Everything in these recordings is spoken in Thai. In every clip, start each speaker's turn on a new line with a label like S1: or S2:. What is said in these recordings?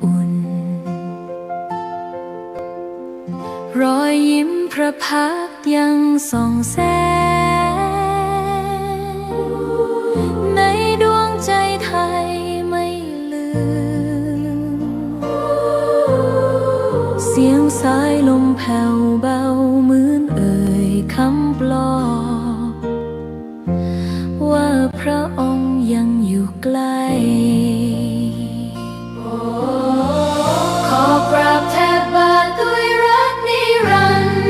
S1: อุ่นรอยยิ้มพระพักตร์ยังส่องแสงในดวงใจไทยไม่ลืมเสียงสายลมแผ่วเบาเหมือนเอ่ยคำปลอบว่าพระองค์ยังอยู่ใกล้ขอกราบแทบบาทด้วยรักนิรันดร์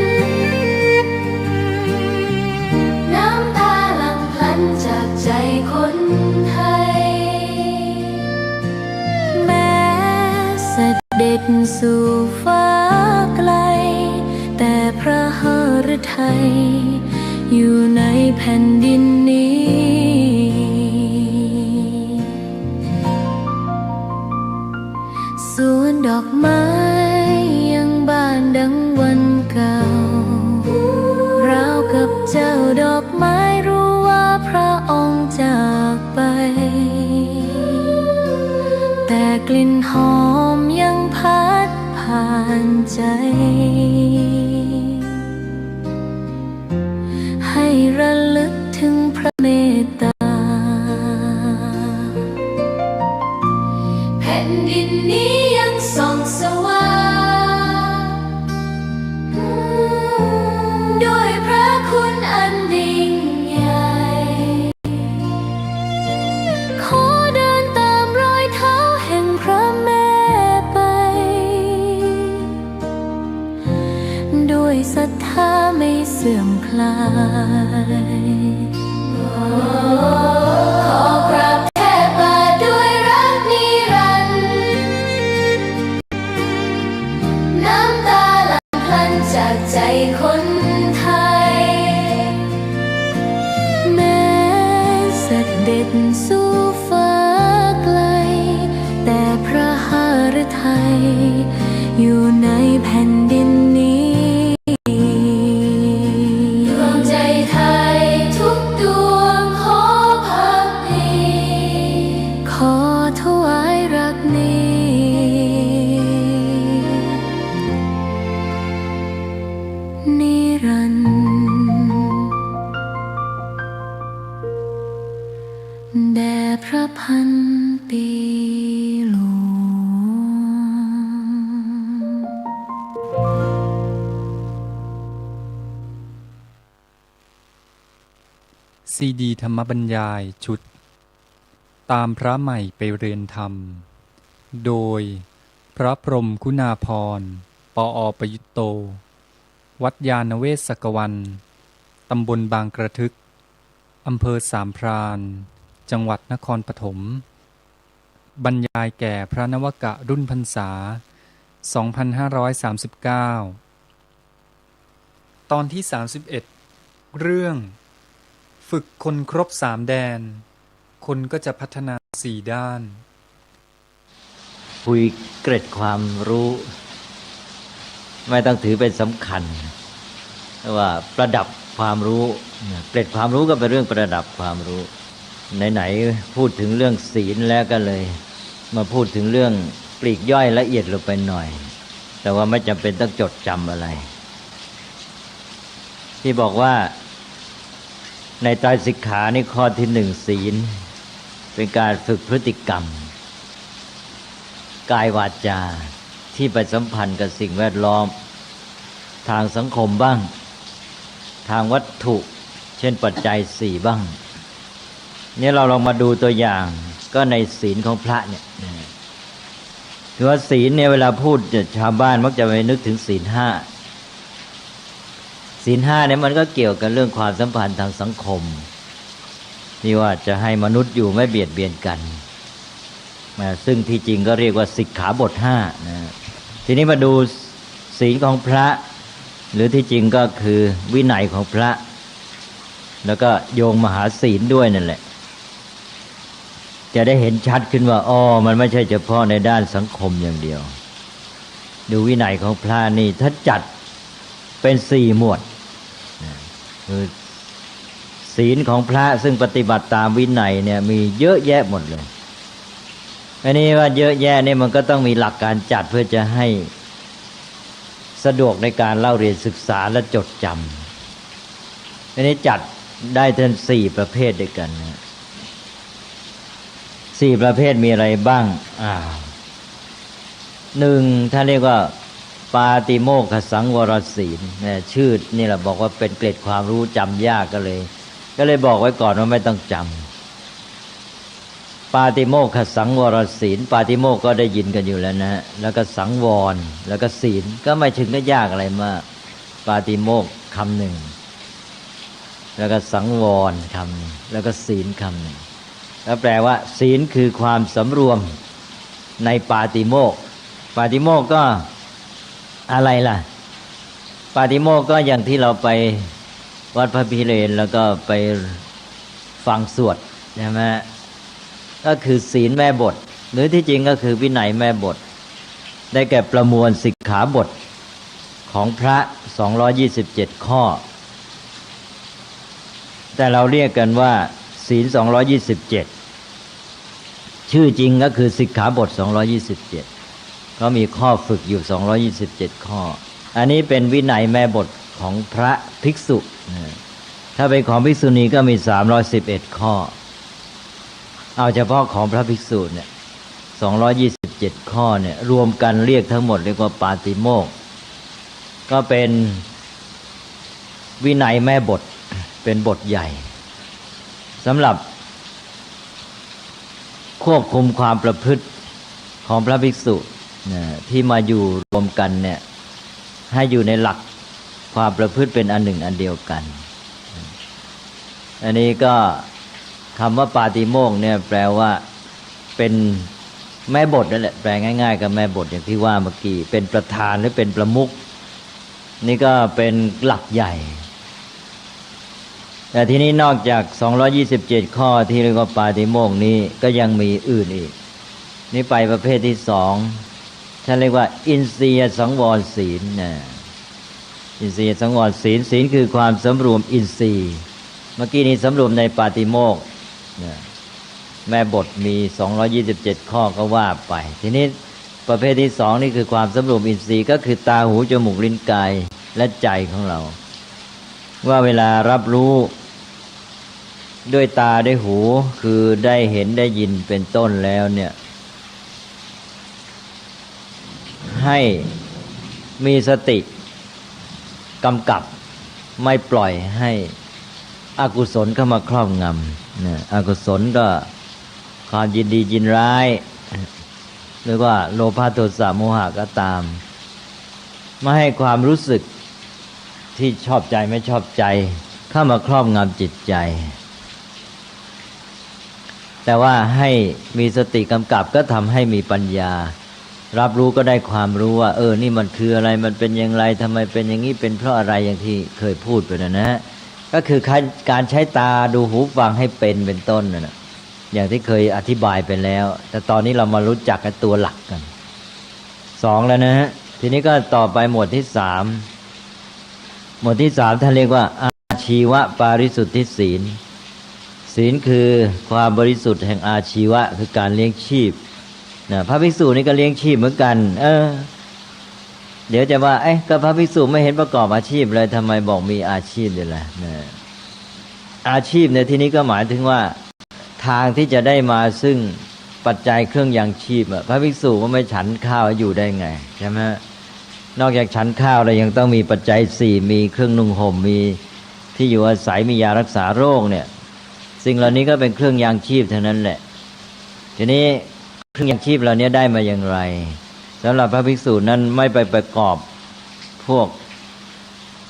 S1: น้ำตาหลั่งพลันจากใจคนไทยแม้เสด็จสู่ฟ้าไกลแต่พระหฤทัยอยู่ในแผ่นดินนี้สวนดอกไม้ยังบานดังวันเก่าราวกับเจ้าดอกไม้รู้ว่าพระองค์จากไปแต่กลิ่นหอมยังพัดผ่านใจให้ระลึกถึงพระเมตตาแผ่นดินนี้ยังส่องสว่างด้วยพระคุณอันยิ่งใหญ่ขอเดินตามรอยเท้าแห่งพระแม่ไปด้วยศรัทธาไม่เสื่อมคลายขอกราบแทบบาทด้วยรักนิรันดร์น้ำตาหลั่งพลันจากใจคนไทยแม้เสด็จสู่ฟ้าไกลแต่พระหฤทัยอยู่ในแผ่นดินนี้ดวงใจไทยทุกดวงขอพักดีขอถวายรักนี้นิรันดร์แด่พระพันปีหลวง
S2: ซีดีธรรมบรรยายชุดตามพระใหม่ไปเรียนธรรมโดยพระพรหมคุณาภรณ์ ปอ.ประยุตโต วัดยานเวศกวัน ตำบลบางกระทึก อำเภอสามพราน จังหวัดนครปฐมบรรยายแก่พระนวกะรุ่นพรรษา 2539 ตอนที่ 31 เรื่องฝึกคนครบ3 แดนคนก็จะพัฒนา4 ด้าน
S3: คุยเกร็ดความรู้ไม่ต้องถือเป็นสำคัญว่าประดับความรู้เกร็ดความรู้ก็เป็นเรื่องประดับความรู้ไหนๆพูดถึงเรื่องศีลแล้วก็เลยมาพูดถึงเรื่องปลีกย่อยละเอียดลงไปหน่อยแต่ว่าไม่จำเป็นต้องจดจำอะไรที่บอกว่าในไตรสิกขานี่ข้อที่1ศีลเป็นการฝึกพฤติกรรมกายวาจาที่ไปสัมพันธ์กับสิ่งแวดล้อมทางสังคมบ้างทางวัตถุเช่นปัจจัย4บ้างนี่เราลองมาดูตัวอย่างก็ในศีลของพระเนี่ยคือว่าศีลเนี่ยเวลาพูดชาวบ้านมักจะไปนึกถึงศีล 5ศีล 5เนี่ยมันก็เกี่ยวกับเรื่องความสัมพันธ์ทางสังคมที่ว่าจะให้มนุษย์อยู่ไม่เบียดเบียนกันซึ่งที่จริงก็เรียกว่าสิกขาบท5นะทีนี้มาดูศีลของพระหรือที่จริงก็คือวินัยของพระแล้วก็โยงมหาศีลด้วยนั่นแหละจะได้เห็นชัดขึ้นว่ามันไม่ใช่เฉพาะในด้านสังคมอย่างเดียวดูวินัยของพระนี่ถ้าจัดเป็น4 หมวดคือศีลของพระซึ่งปฏิบัติตามวินัยเนี่ยมีเยอะแยะหมดเลย อันนี้ว่าเยอะแยะนี่มันก็ต้องมีหลักการจัดเพื่อจะให้สะดวกในการเล่าเรียนศึกษาและจดจำอันนี้จัดได้ทั้ง4ประเภทด้วยกันนะ4ประเภทมีอะไรบ้างหนึ่งท่านเรียกว่าปาติโมกขสังวรศีลเนี่ยชื่อนี่แหละบอกว่าเป็นเกร็ดความรู้จำยากก็เลยบอกไว้ก่อนว่าไม่ต้องจำปาติโมกขสังวรศีลปาติโมกก็ได้ยินกันอยู่แล้วนะแล้วก็สังวรแล้วก็ศีลก็ไม่ถึงก็ยากอะไรมากปาติโมกคำหนึ่งแล้วก็สังวรคำหนึ่งแล้วก็ศีลคำหนึ่งแล้วแปลว่าศีลคือความสำรวมในปาติโมกข์ปาติโมกข์ก็อะไรล่ะปาติโมกข์ก็อย่างที่เราไปวัดพระพิเรนแล้วก็ไปฟังสวดใช่ไหมก็คือศีลแม่บทหรือที่จริงก็คือวินัยแม่บทได้แก่ประมวลสิกขาบทของพระ227ข้อแต่เราเรียกกันว่าศีล227ชื่อจริงก็คือสิกขาบท227ก็มีข้อฝึกอยู่227ข้ออันนี้เป็นวินัยแม่บทของพระภิกษุถ้าเป็นของภิกษุณีก็มี311ข้อเอาเฉพาะของพระภิกษุเนี่ย227ข้อเนี่ยรวมกันเรียกทั้งหมดเรียกว่าปาติโมกข์ก็เป็นวินัยแม่บทเป็นบทใหญ่สำหรับควบคุมความประพฤติของพระภิกษุที่มาอยู่รวมกันเนี่ยให้อยู่ในหลักความประพฤติเป็นอันหนึ่งอันเดียวกันอันนี้ก็คำว่าปาติโมกข์เนี่ยแปลว่าเป็นแม่บทนั่นแหละแปลง่ายๆกับแม่บทอย่างที่ว่าเมื่อกี้เป็นประธานหรือเป็นประมุขนี่ก็เป็นหลักใหญ่แต่ทีนี้นอกจาก227ข้อที่เรียกว่าปาติโมกข์นี้ก็ยังมีอื่นอีกนี่ไปประเภทที่2ท่านเรียกว่าอินทรียสังวรศีลนะอินทรียสังวรศีลศีลคือความสำรวมอินทรีย์เมื่อกี้นี้สำรวมในปาติโมกข์นะแม่บทมี227ข้อก็ว่าไปทีนี้ประเภทที่2นี่คือความสำรวมอินทรีย์ก็คือตาหูจมูกลิ้นกายและใจของเราว่าเวลารับรู้ด้วยตาด้วยหูคือได้เห็นได้ยินเป็นต้นแล้วเนี่ยให้มีสติกำกับไม่ปล่อยให้อกุศลเข้ามาครอบงำเนี่ยอกุศลก็ความยินดียินร้ายหรือว่าโลภะโทสะโมหะก็ตามไม่ให้ความรู้สึกที่ชอบใจไม่ชอบใจเข้ามาครอบงำจิตใจแต่ว่าให้มีสติกำกับก็ทำให้มีปัญญารับรู้ก็ได้ความรู้ว่านี่มันคืออะไรมันเป็นอย่างไรทำไมเป็นอย่างนี้เป็นเพราะอะไรอย่างที่เคยพูดไปนะก็คือการใช้ตาดูหูฟังให้เป็นต้นนะอย่างที่เคยอธิบายไปแล้วแต่ตอนนี้เรามารู้จักกันตัวหลักกัน2แล้วนะฮะทีนี้ก็ต่อไปหมวดที่3หมวดที่3ท่านเรียกว่าอาชีวะปาริสุทธิศีลศีลคือความบริสุทธิ์แห่งอาชีวะคือการเลี้ยงชีพนะพระภิกษุนี่ก็เลี้ยงชีพเหมือนกันเดี๋ยวจะว่าก็พระภิกษุไม่เห็นประกอบอาชีพเลยทำไมบอกมีอาชีพด้วยล่ะนะอาชีพในที่นี้ก็หมายถึงว่าทางที่จะได้มาซึ่งปัจจัยเครื่องยังชีพพระภิกษุก็ไม่ฉันข้าวอยู่ได้ไงใช่ไหมนอกจากฉันข้าวแล้วยังต้องมีปัจจัย4มีเครื่องนุ่งห่มมีที่อยู่อาศัยมียารักษาโรคเนี่ยสิ่งเหล่านี้ก็เป็นเครื่องยังชีพเท่านั้นแหละทีนี้เครื่องยังชีพเหล่านี้ได้มาอย่างไรสำหรับพระภิกษุนั้นไม่ไปประกอบพวก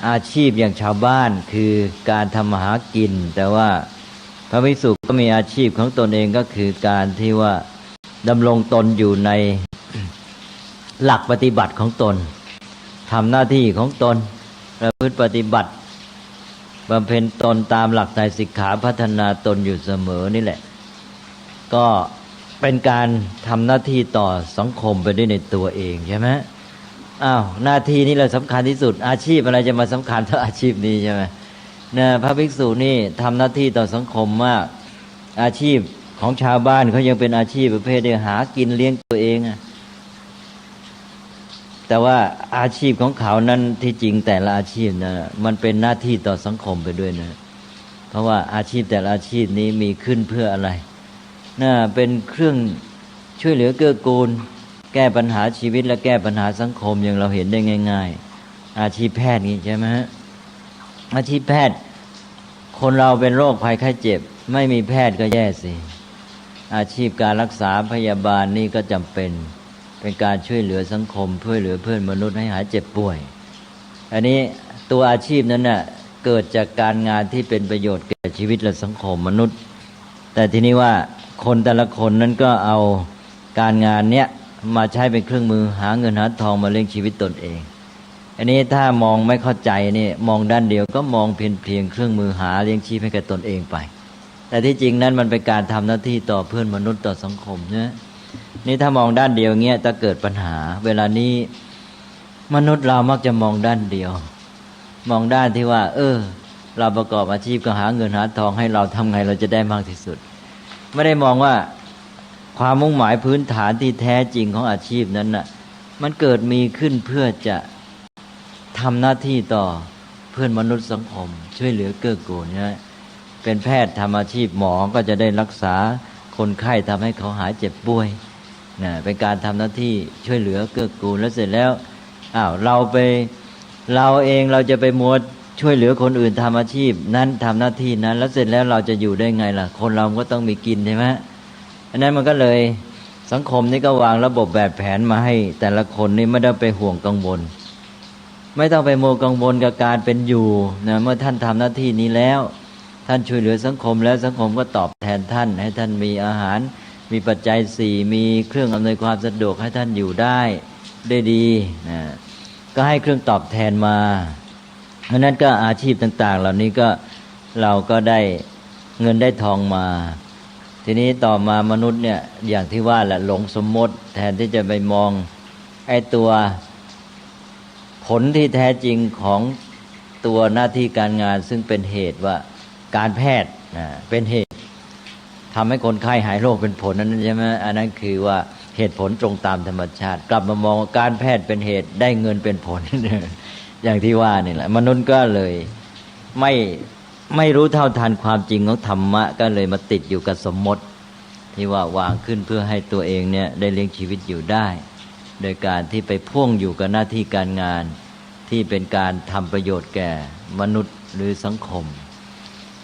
S3: อาชีพอย่างชาวบ้านคือการทำมาหากินแต่ว่าพระภิกษุก็มีอาชีพของตนเองก็คือการที่ว่าดำรงตนอยู่ในหลักปฏิบัติของตนทำหน้าที่ของตนประพฤติปฏิบัติบำเพ็ญตนตามหลักไตรสิกขาพัฒนาตนอยู่เสมอนี่แหละก็เป็นการทำหน้าที่ต่อสังคมไปด้วยในตัวเองใช่ไหมหน้าที่นี้แหละสำคัญที่สุดอาชีพอะไรจะมาสำคัญเท่าอาชีพนี้ใช่ไหมพระภิกษุนี่ทำหน้าที่ต่อสังคมมากอาชีพ ของชาวบ้านเขายังเป็นอาชีพประเภทที่หากินเลี้ยงตัวเองแต่ว่าอาชีพของเขานั้นที่จริงแต่ละอาชีพนะมันเป็นหน้าที่ต่อสังคมไปด้วยนะเพราะว่าอาชีพแต่ละอาชีพนี้มีขึ้นเพื่ออะไรน่าเป็นเครื่องช่วยเหลือเกื้อกูลแก้ปัญหาชีวิตและแก้ปัญหาสังคมอย่างเราเห็นได้ง่ายๆอาชีพแพทย์นี่ใช่ไหมฮะอาชีพแพทย์คนเราเป็นโรคภัยไข้เจ็บไม่มีแพทย์ก็แย่สิอาชีพการรักษาพยาบาลนี่ก็จำเป็นการช่วยเหลือสังคมช่วยเหลือเพื่อนมนุษย์ให้หายเจ็บป่วยอันนี้ตัวอาชีพนั้นน่ะเกิดจากการงานที่เป็นประโยชน์แก่ชีวิตและสังคมมนุษย์แต่ทีนี้ว่าคนแต่ละคนนั้นก็เอาการงานเนี้ยมาใช้เป็นเครื่องมือหาเงินหาทองมาเลี้ยงชีวิตตนเองอันนี้ถ้ามองไม่เข้าใจนี่มองด้านเดียวก็มองเพียงเครื่องมือหาเลี้ยงชีพให้กับตนเองไปแต่ที่จริงนั้นมันเป็นการทำหน้าที่ต่อเพื่อนมนุษย์ต่อสังคมนะนี่ถ้ามองด้านเดียวเงี้ยจะเกิดปัญหาเวลานี้มนุษย์เรามักจะมองด้านเดียวมองด้านที่ว่าเราประกอบอาชีพก็หาเงินหาทองให้เราทำไงเราจะได้มากที่สุดไม่ได้มองว่าความมุ่งหมายพื้นฐานที่แท้จริงของอาชีพนั้นน่ะมันเกิดมีขึ้นเพื่อจะทำหน้าที่ต่อเพื่อนมนุษย์สังคมช่วยเหลือเกื้อกูลนะเป็นแพทย์ทำอาชีพหมอก็จะได้รักษาคนไข้ทำให้เขาหายเจ็บป่วยนะเป็นการทำหน้าที่ช่วยเหลือเกื้อกูลแล้วเสร็จแล้วเราเองเราจะไปมัวช่วยเหลือคนอื่นทำอาชีพนั้นทำหน้าที่นั้นแล้วเสร็จแล้วเราจะอยู่ได้ไงล่ะคนเราก็ต้องมีกินใช่ไหมอันนั้นมันก็เลยสังคมนี่ก็วางระบบแบบแผนมาให้แต่ละคนนี่ไม่ได้ไปห่วงกังวลไม่ต้องไปโมกังวลกับการเป็นอยู่นะเมื่อท่านทำหน้าที่นี้แล้วท่านช่วยเหลือสังคมแล้วสังคมก็ตอบแทนท่านให้ท่านมีอาหารมีปัจจัยสี่มีเครื่องอำนวยความสะดวกให้ท่านอยู่ได้ดีนะก็ให้เครื่องตอบแทนมาเพราะนั้นก็อาชีพต่างๆเหล่านี้ก็เราก็ได้เงินได้ทองมาทีนี้ต่อมามนุษย์เนี่ยอย่างที่ว่าแหละหลงสมมติแทนที่จะไปมองไอ้ตัวผลที่แท้จริงของตัวหน้าที่การงานซึ่งเป็นเหตุว่าการแพทย์เป็นเหตุทำให้คนไข้หายโรคเป็นผลนั้นใช่ไหมอันนั้นคือว่าเหตุผลตรงตามธรรมชาติกลับมามองการแพทย์เป็นเหตุได้เงินเป็นผล อย่างที่ว่านี่แหละมนุษย์ก็เลยไม่รู้เท่าทันความจริงของธรรมะก็เลยมาติดอยู่กับสมมติที่ว่าวางขึ้นเพื่อให้ตัวเองเนี่ยได้เลี้ยงชีวิตอยู่ได้โดยการที่ไปพ่วงอยู่กับหน้าที่การงานที่เป็นการทำประโยชน์แก่มนุษย์หรือสังคม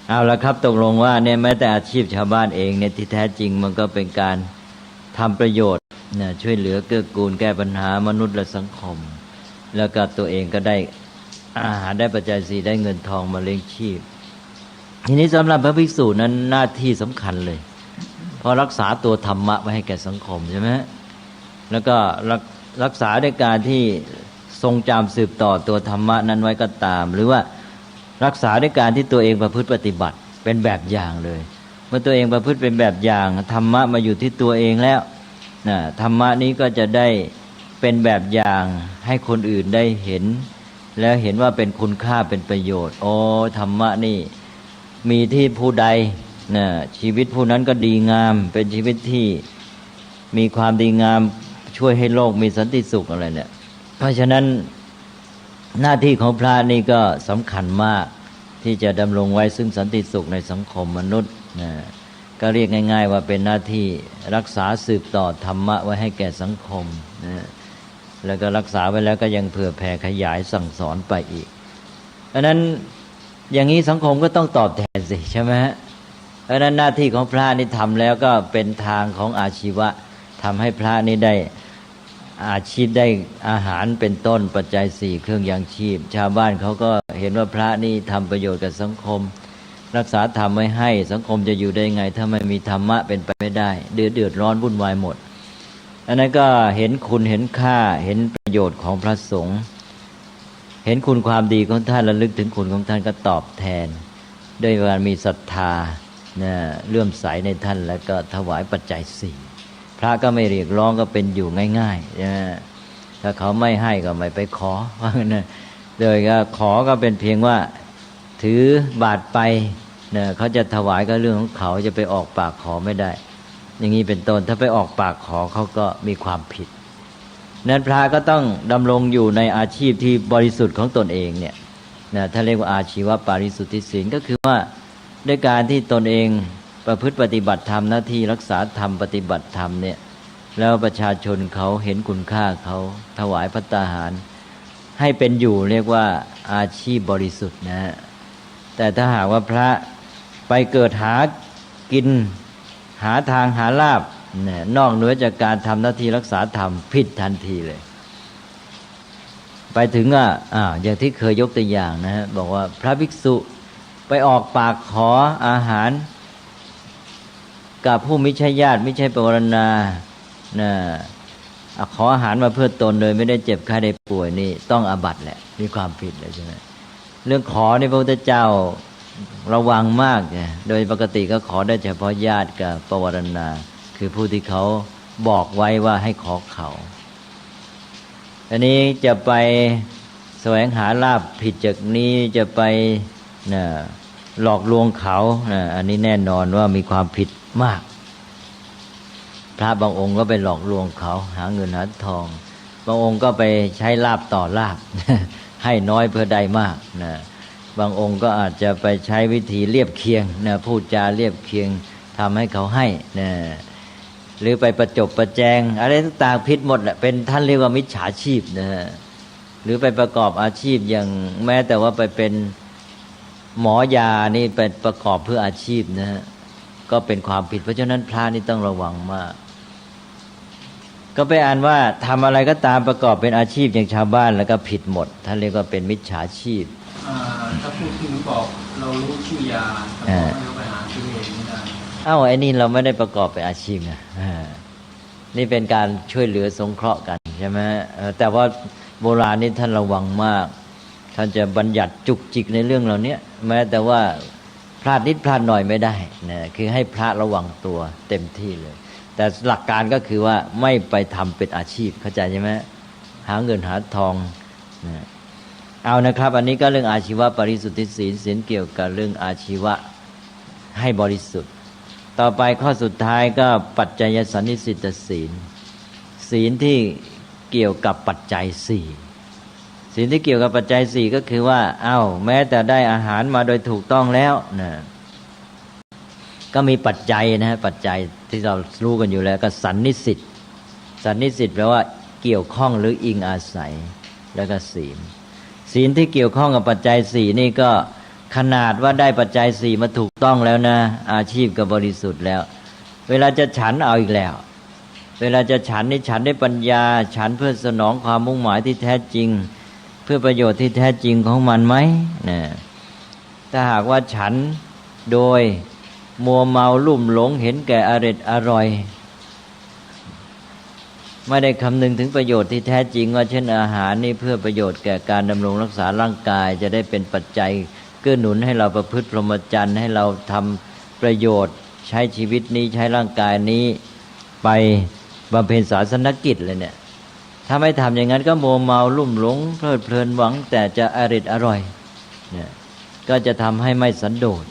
S3: เอาละครับตกลงว่าเนี่ยแม้แต่อาชีพชาวบ้านเองเนี่ยที่แท้จริงมันก็เป็นการทำประโยชน์เนี่ยช่วยเหลือเกื้อกูลแก้ปัญหามนุษย์และสังคมแล้วก็ตัวเองก็ได้อาหารได้ปัจจัยสี่ได้เงินทองมาเลี้ยงชีพทีนี้สำหรับพระภิกษุนั้นหน้าที่สำคัญเลยเพราะรักษาตัวธรรมะไว้ให้แก่สังคมใช่ไหมแล้วก็รักษาด้วยการที่ทรงจำสืบต่อตัวธรรมะนั้นไว้ก็ตามหรือว่ารักษาด้วยการที่ตัวเองประพฤติปฏิบัติเป็นแบบอย่างเลยเมื่อตัวเองประพฤติเป็นแบบอย่างธรรมะมาอยู่ที่ตัวเองแล้วธรรมะนี้ก็จะได้เป็นแบบอย่างให้คนอื่นได้เห็นแล้วเห็นว่าเป็นคุณค่าเป็นประโยชน์ธรรมะนี่มีที่ผู้ใดชีวิตผู้นั้นก็ดีงามเป็นชีวิตที่มีความดีงามช่วยให้โลกมีสันติสุขอะไรเนี่ยเพราะฉะนั้นหน้าที่ของพระนี่ก็สำคัญมากที่จะดำรงไว้ซึ่งสันติสุขในสังคมมนุษย์ก็เรียกง่ายๆว่าเป็นหน้าที่รักษาสืบต่อธรรมะไว้ให้แก่สังคมแล้วก็รักษาไว้แล้วก็ยังเผื่อแผ่ขยายสั่งสอนไปอีกเพราะนั้นอย่างนี้สังคมก็ต้องตอบแทนสิใช่ไหมฮะเพราะนั้นหน้าที่ของพระนี่ทำแล้วก็เป็นทางของอาชีวะทำให้พระนี่ได้อาชีพได้อาหารเป็นต้นปัจจัยสี่เครื่องยังชีพชาวบ้านเขาก็เห็นว่าพระนี่ทำประโยชน์กับสังคมรักษาธรรมไว้ให้สังคมจะอยู่ได้ไงถ้าไม่มีธรรมะเป็นไปไม่ได้เดือดร้อนวุ่นวายหมดอันนั้นก็เห็นคุณเห็นค่าเห็นประโยชน์ของพระสงฆ์เห็นคุณความดีของท่านระลึกถึงคุณของท่านก็ตอบแทนด้วยการมีศรัทธาเลื่อมใสในท่านแล้วก็ถวายปัจจัยสี่พระก็ไม่เรียกร้องก็เป็นอยู่ง่ายๆถ้าเขาไม่ให้ก็ไม่ไปขอว่างั้นโดยก็ขอก็เป็นเพียงว่าถือบาตรไป เนี่ยเขาจะถวายก็เรื่องของเขาจะไปออกปากขอไม่ได้อย่างนี้เป็นต้นถ้าไปออกปากขอเขาก็มีความผิดนั้นพระก็ต้องดำรงอยู่ในอาชีพที่บริสุทธิ์ของตนเองเนี่ยนะถ้าเรียกว่าอาชีวปาริสุทธิศีลก็คือว่าด้วยการที่ตนเองประพฤติปฏิบัติธรรมหน้าที่รักษาธรรมปฏิบัติธรรมเนี่ยแล้วประชาชนเขาเห็นคุณค่าเขาถวายภัตตาหารให้เป็นอยู่เรียกว่าอาชีพบริสุทธิ์นะฮะแต่ถ้าหากว่าพระไปเกิดหากินหาทางหาลาภเนี่ยนอกเหนือจากการทำหน้าที่รักษาธรรมผิดทันทีเลยไปถึงอย่างที่เคยยกตัวอย่างนะฮะบอกว่าพระภิกษุไปออกปากขออาหารกับผู้ไม่ใช่ญาติไม่ใช่ปวารณานะขออาหารมาเพื่อตนโดยไม่ได้เจ็บไข้ได้ป่วยนี่ต้องอาบัติแหละมีความผิดเลยใช่ไหมเรื่องขอในพระพุทธเจ้าระวังมากไงโดยปกติก็ขอได้เฉพาะญาติกับปวารณาคือผู้ที่เขาบอกไว้ว่าให้ขอเขาอันนี้จะไปแสวงหาลาภผิดจากนี้จะไปหลอกลวงเขาอันนี้แน่นอนว่ามีความผิดมากพระบางองค์ก็ไปหลอกลวงเขาหาเงินหาทองบางองค์ก็ไปใช้ลาภต่อลาภ ให้น้อยเพื่อได้มากบางองค์ก็อาจจะไปใช้วิธีเรียบเคียงพูดจาเรียบเคียงทำให้เขาให้หรือไปประจบประแจงอะไรต่างๆผิดหมดแหละเป็นท่านเรียกว่ามิจฉาชีพหรือไปประกอบอาชีพอย่างแม้แต่ว่าไปเป็นหมอยานี่ไปประกอบเพื่ออาชีพก็เป็นความผิดเพราะฉะนั้นพระนี่ต้องระวังมากก็ไปอ่านว่าทำอะไรก็ตามประกอบเป็นอาชีพอย่างชาวบ้านแล้วก็ผิดหมดท่านเรียกว่าเป็นมิจฉาชีพ
S4: ถ้าพูดถึงบอกเรารู้ชื่อยาแต่บอกให้เราไปหาชื่อเองไม่ได้
S3: ไอ้นี่เราไม่ได้ประกอบเป็นอาชีพนะนี่เป็นการช่วยเหลือสงเคราะห์กันใช่ไหมแต่ว่าโบราณนี่ท่านระวังมากท่านจะบัญญัติจุกจิกในเรื่องเหล่านี้แม้แต่ว่าพลาดนิดพลาดหน่อยไม่ได้นะคือให้พระระวังตัวเต็มที่เลยแต่หลักการก็คือว่าไม่ไปทำเป็นอาชีพเข้าใจใช่ไหมหาเงินหาทองนะเอานะครับอันนี้ก็เรื่องอาชีวะปริสุทธิศีลศีลเกี่ยวกับเรื่องอาชีวะให้บริสุทธิ์ต่อไปข้อสุดท้ายก็ปัจจัยสันนิสิตศีลศีลที่เกี่ยวกับปัจจัยสี่ศีลที่เกี่ยวกับปัจจัยสี่ก็คือว่าแม้แต่ได้อาหารมาโดยถูกต้องแล้วนะก็มีปัจจัยปัจจัยที่เรารู้กันอยู่แล้วก็สันนิสิตสันนิสิตแปลว่าเกี่ยวข้องหรืออิงอาศัยแล้วก็ศีลศีลที่เกี่ยวข้องกับปัจจัยสี่นี่ก็ขนาดว่าได้ปัจจัยสี่มาถูกต้องแล้วนะอาชีพก็บริสุทธิ์แล้วเวลาจะฉันเอาอีกแล้วเวลาจะฉันนี่ฉันได้ปัญญาฉันเพื่อสนองความมุ่งหมายที่แท้จริงเพื่อประโยชน์ที่แท้จริงของมันไหมถ้าหากว่าฉันโดยมัวเมาลุ่มหลงเห็นแก่อร่อยไม่ได้คำนึงถึงประโยชน์ที่แท้จริงว่าเช่นอาหารนี่เพื่อประโยชน์แก่การดำรงรักษาร่างกายจะได้เป็นปัจจัยเกื้อหนุนให้เราประพฤติพรหมจรรย์ให้เราทำประโยชน์ใช้ชีวิตนี้ใช้ร่างกายนี้ไปบำเพ็ญศาสนกิจเลยเนี่ยถ้าไม่ทำอย่างนั้นก็มัวเมาลุ่มหลงเพลิดเพลินหวังแต่จะอร่อยเนี่ยก็จะทำให้ไม่สันโดษ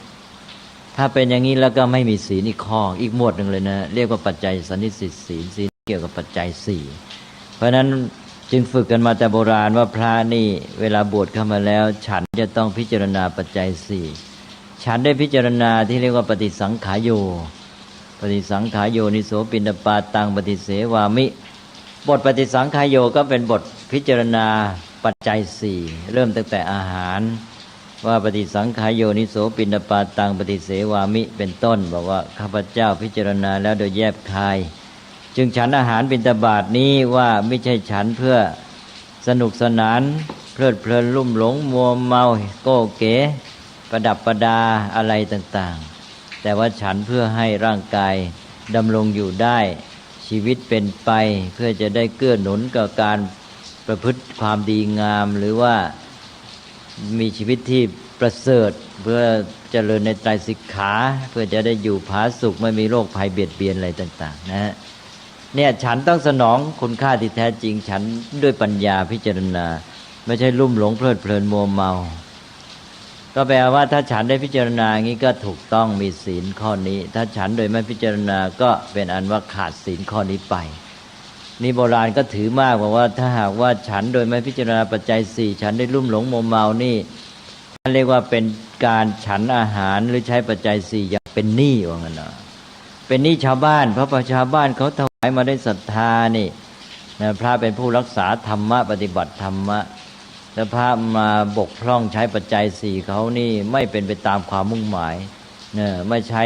S3: ถ้าเป็นอย่างนี้แล้วก็ไม่มีศีลอีกข้ออีกหมวดหนึ่งเลยนะเรียกว่าปัจจัยสันนิสิตศีลเกี่ยวกับปัจจัยสี่เพราะนั้นจึงฝึกกันมาแต่โบราณว่าพระนี่เวลาบวชเข้ามาแล้วฉันจะต้องพิจารณาปัจจัยสี่ฉันได้พิจารณาที่เรียกว่าปฏิสังขายโยปฏิสังขายโยนิโสปิณฑปาตังปฏิเสวามิบทปฏิสังขายโยก็เป็นบทพิจารณาปัจจัยสี่เริ่มตั้งแต่อาหารว่าปฏิสังขายโยนิโสปิณฑปาตังปฏิเสวามิเป็นต้นบอกว่าข้าพเจ้าพิจารณาแล้วโดยแยบคายจึงฉันอาหารบิณฑบาตนี้ว่าไม่ใช่ฉันเพื่อสนุกสนานเพลิดเพลินลุ่มหลงมัวเมาโก้เก๋ประดับประดาอะไรต่างๆแต่ว่าฉันเพื่อให้ร่างกายดำรงอยู่ได้ชีวิตเป็นไปเพื่อจะได้เกื้อหนุนกับการประพฤติความดีงามหรือว่ามีชีวิตที่ประเสริฐเพื่อเจริญในไตรสิกขาเพื่อจะได้อยู่ผาสุกไม่มีโรคภัยเบียดเบียนอะไรต่างๆเนี่ยฉันต้องสนองคุณค่าที่แท้จริงฉันด้วยปัญญาพิจารณาไม่ใช่ลุ่มหลงเพลิดเพลินมัวเมา ก็แปลว่าถ้าฉันได้พิจารณาอย่างนี้ก็ถูกต้องมีศีลข้อนี้ถ้าฉันโดยไม่พิจารณาก็เป็นอันว่าขาดศีลข้อนี้ไปนี่โบราณก็ถือมากบอกว่าถ้าหากว่าฉันโดยไม่พิจารณาปัจจัยสี่ฉันได้ลุ่มหลงมัวเมานี่เรียกว่าเป็นการฉันอาหารหรือใช้ปัจจัยสี่อย่างเป็นหนี้ว่างั้นนะเป็นหนี้ชาวบ้านเพราะชาวบ้านเขาถวายมาได้ศรัทธานี่นะพระเป็นผู้รักษาธรรมะปฏิบัติธรรมะแล้วพระมาบกพร่องใช้ปัจจัยสี่เขานี่ไม่เป็นไปตามความมุ่งหมายเนี่ยไม่ใช้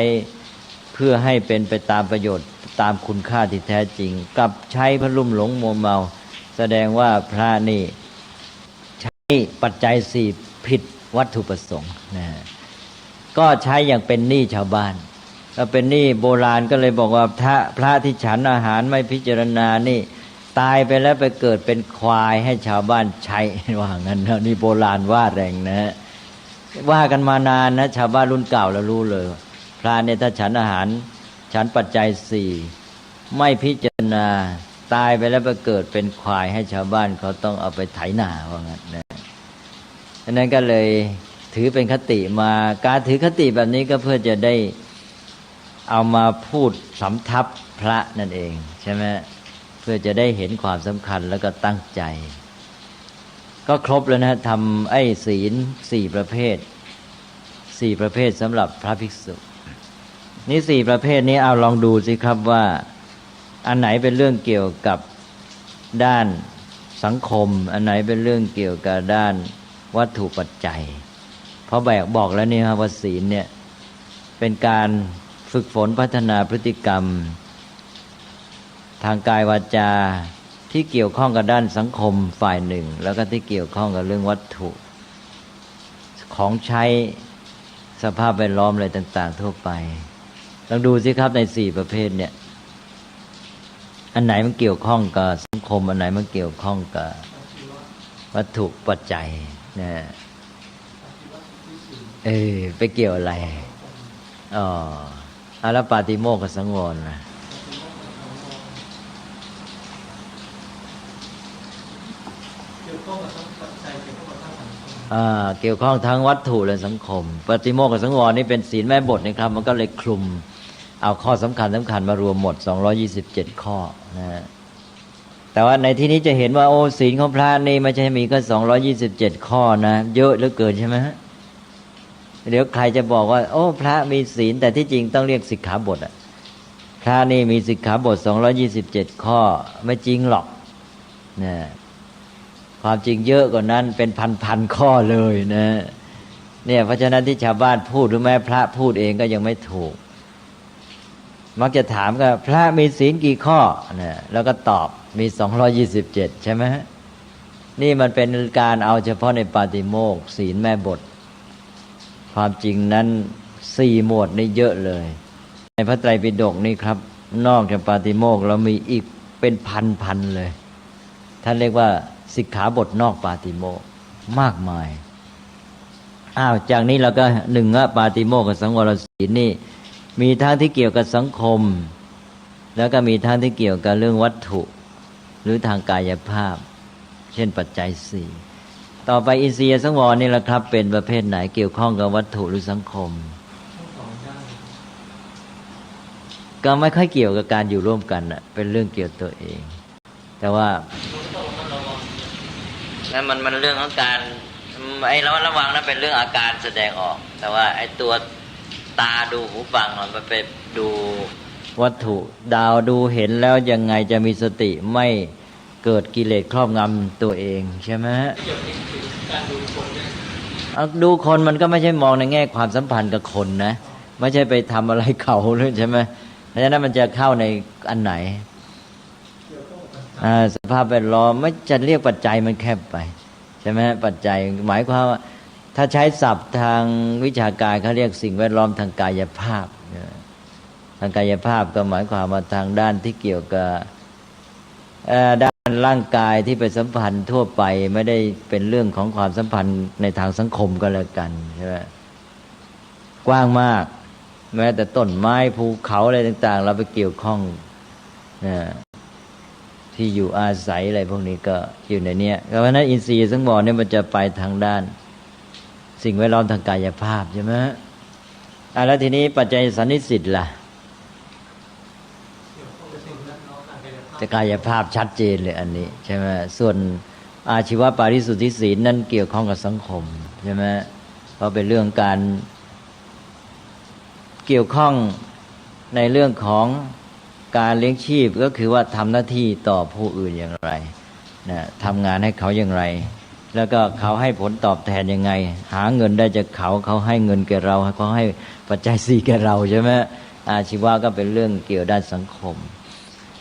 S3: เพื่อให้เป็นไปตามประโยชน์ตามคุณค่าที่แท้จริงกับใช้พระลุ่มหลงมัวเมาแสดงว่าพระนี่ใช้ปัจจัยสี่ผิดวัตถุประสงค์นะก็ใช้อย่างเป็นหนี้ชาวบ้านถ้าเป็นหนี้โบราณก็เลยบอกว่าพระที่ฉันอาหารไม่พิจารณานี่ตายไปแล้วไปเกิดเป็นควายให้ชาวบ้านใช้ว่างั้นนะนี่โบราณว่าแรงนะว่ากันมานานนะชาวบ้านรุ่นเก่าแล้วรู้เลยพระเนี่ยถ้าฉันอาหารฉันปัจจัยสี่ไม่พิจารณาตายไปแล้วไปเกิดเป็นควายให้ชาวบ้านเขาต้องเอาไปไถนาว่างั้นนะฉะนั้นก็เลยถือเป็นคติมาการถือคติแบบนี้ก็เพื่อจะได้เอามาพูดสำทับพระนั่นเองใช่ไหมเพื่อจะได้เห็นความสำคัญแล้วก็ตั้งใจก็ครบแล้วนะทำศีลสี่ประเภทสำหรับพระภิกษุนี่สี่ประเภทนี้เอาลองดูสิครับว่าอันไหนเป็นเรื่องเกี่ยวกับด้านสังคมอันไหนเป็นเรื่องเกี่ยวกับด้านวัตถุปัจจัยเพราะบอกแล้วนี่ครับว่าศีลเนี่ยเป็นการฝึกฝนพัฒนาพฤติกรรมทางกายวาจาที่เกี่ยวข้องกับด้านสังคมฝ่ายหนึ่งแล้วก็ที่เกี่ยวข้องกับเรื่องวัตถุของใช้สภาพแวดล้อมอะไรต่างๆทั่วไปลองดูสิครับในสี่ประเภทเนี่ยอันไหนมันเกี่ยวข้องกับสังคมอันไหนมันเกี่ยวข้องกับวัตถุปัจจัยเนี่ยไปเกี่ยวอะไรแล้วปาติโมกข์กับสังวรนะเกี่ยวข้องทั้งวัตถุและสังคมปาติโมกข์กับสังวรนี่เป็นศีลแม่บทนะครับมันก็เลยคลุมเอาข้อสำคัญมารวมหมด227ข้อนะแต่ว่าในที่นี้จะเห็นว่าโอ้ศีลของพระนี่ไม่ใช่มีแค่227ข้อนะเยอะเหลือเกินใช่ไหมเดี๋ยวใครจะบอกว่าโอ้พระมีศีลแต่ที่จริงต้องเรียกสิกขาบทพระนี่มีสิกขาบท227ข้อไม่จริงหรอกนะความจริงเยอะกว่านั้นเป็นพันข้อเลยนะเนี่ยเพราะฉะนั้นที่ชาวบ้านพูดหรือแม้พระพูดเองก็ยังไม่ถูกมักจะถามกันพระมีศีลกี่ข้อนะแล้วก็ตอบมี227ใช่ไหมนี่มันเป็นการเอาเฉพาะในปาติโมกข์ศีลแม่บทความจริงนั้น4หมวดนี่เยอะเลยในพระไตรปิฎกนี่ครับนอกจากปาติโมกข์เรามีอีกเป็นพันเลยท่านเรียกว่าสิกขาบทนอกปาติโมกข์มากมายจากนี้เราก็ปาติโมกข์กับสังวรศีลนี่มีทั้งที่เกี่ยวกับสังคมแล้วก็มีทั้งที่เกี่ยวกับเรื่องวัตถุหรือทางกายภาพเช่นปัจจัยสี่ต่อไปอินทรียสังวรนี่แหละครับเป็นประเภทไหนเกี่ยวข้องกับวัตถุหรือสังคมก็ไม่ค่อยเกี่ยวกับการอยู่ร่วมกันเป็นเรื่องเกี่ยวตัวเองแต่ว่าแล้วมันเรื่องของการระมัดระวังนั้นเป็นเรื่องอาการแสดงออกแต่ว่าตัวตาดูหูฟังมันไปดูวัตถุดาวดูเห็นแล้วยังไงจะมีสติไม่เกิดกิเลสครอบงำตัวเองใช่ไหมดูคนมันก็ไม่ใช่มองในแง่ความสัมพันธ์กับคนนะไม่ใช่ไปทำอะไรเขาเลยใช่ไหมเพราะฉะนั้นมันจะเข้าในอันไหนสภาพแวดล้อมไม่จะเรียกปัจจัยมันแคบไปใช่ไหมปัจจัยหมายความว่าถ้าใช้ศัพท์ทางวิชาการเขาเรียกสิ่งแวดล้อมทางกายภาพทางกายภาพก็หมายความว่าทางด้านที่เกี่ยวกับด้านร่างกายที่ไปสัมพันธ์ทั่วไปไม่ได้เป็นเรื่องของความสัมพันธ์ในทางสังคมก็แล้วกันใช่ไหมกว้างมากแม้แต่ต้นไม้ภูเขาอะไรต่างๆเราไปเกี่ยวข้องที่อยู่อาศัยอะไรพวกนี้ก็อยู่ในนี้เพราะฉะนั้นอินทรีย์สังวรเนี่ยมันจะไปทางด้าน สิ่งแวดล้อมทางกายภาพใช่ไหมแล้วทีนี้ปัจจัยสันนิสิตล่ะจะกายภาพชัดเจนเลยอันนี้ใช่ไหมส่วนอาชีวปาริสุทธิศีลนั่นเกี่ยวข้องกับสังคมใช่ไหมเพราะเป็นเรื่องการเกี่ยวข้องในเรื่องของการเลี้ยงชีพก็คือว่าทำหน้าที่ต่อผู้อื่นอย่างไรนะทำงานให้เขาอย่างไรแล้วก็เขาให้ผลตอบแทนยังไงหาเงินได้จากเขาให้เงินแก่เราเขาให้ปัจจัยสี่แก่เราใช่ไหมอาชีวะก็เป็นเรื่องเกี่ยวด้านสังคม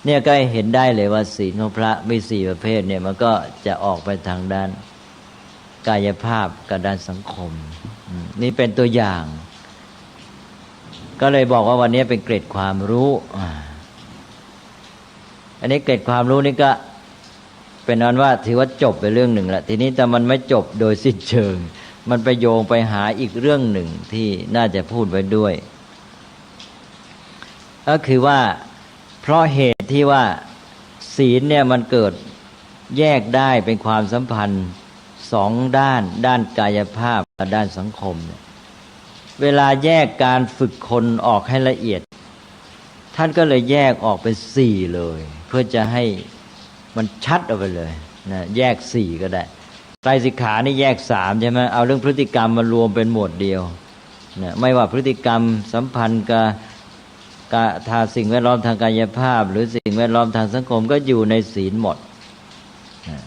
S3: เนี่ยก็เห็นได้เลยว่าศีลของพระมีสี่ประเภทเนี่ยมันก็จะออกไปทางด้านกายภาพกับด้านสังคมนี่เป็นตัวอย่างก็เลยบอกว่าวันนี้เป็นเกร็ดความรู้อันนี้เกร็ดความรู้นี่ก็เป็นอันว่าถือว่าจบไปเรื่องหนึ่งละทีนี้แต่มันไม่จบโดยสิ้นเชิงมันไปโยงไปหาอีกเรื่องหนึ่งที่น่าจะพูดไว้ด้วยก็คือว่าเพราะเหตุที่ว่าศีลเนี่ยมันเกิดแยกได้เป็นความสัมพันธ์สองด้านด้านกายภาพกับด้านสังคมเนี่ยเวลาแยกการฝึกคนออกให้ละเอียดท่านก็เลยแยกออกเป็นสี่เลยเพื่อจะให้มันชัดออกไปเลยนะแยกสี่ก็ได้ไตรสิกขานี่แยกสามใช่ไหมเอาเรื่องพฤติกรรมมารวมเป็นหมวดเดียวนะไม่ว่าพฤติกรรมสัมพันธ์กับทางสิ่งแวดล้อมทางกายภาพหรือสิ่งแวดล้อมทางสังคมก็อยู่ในศีลหมดนะ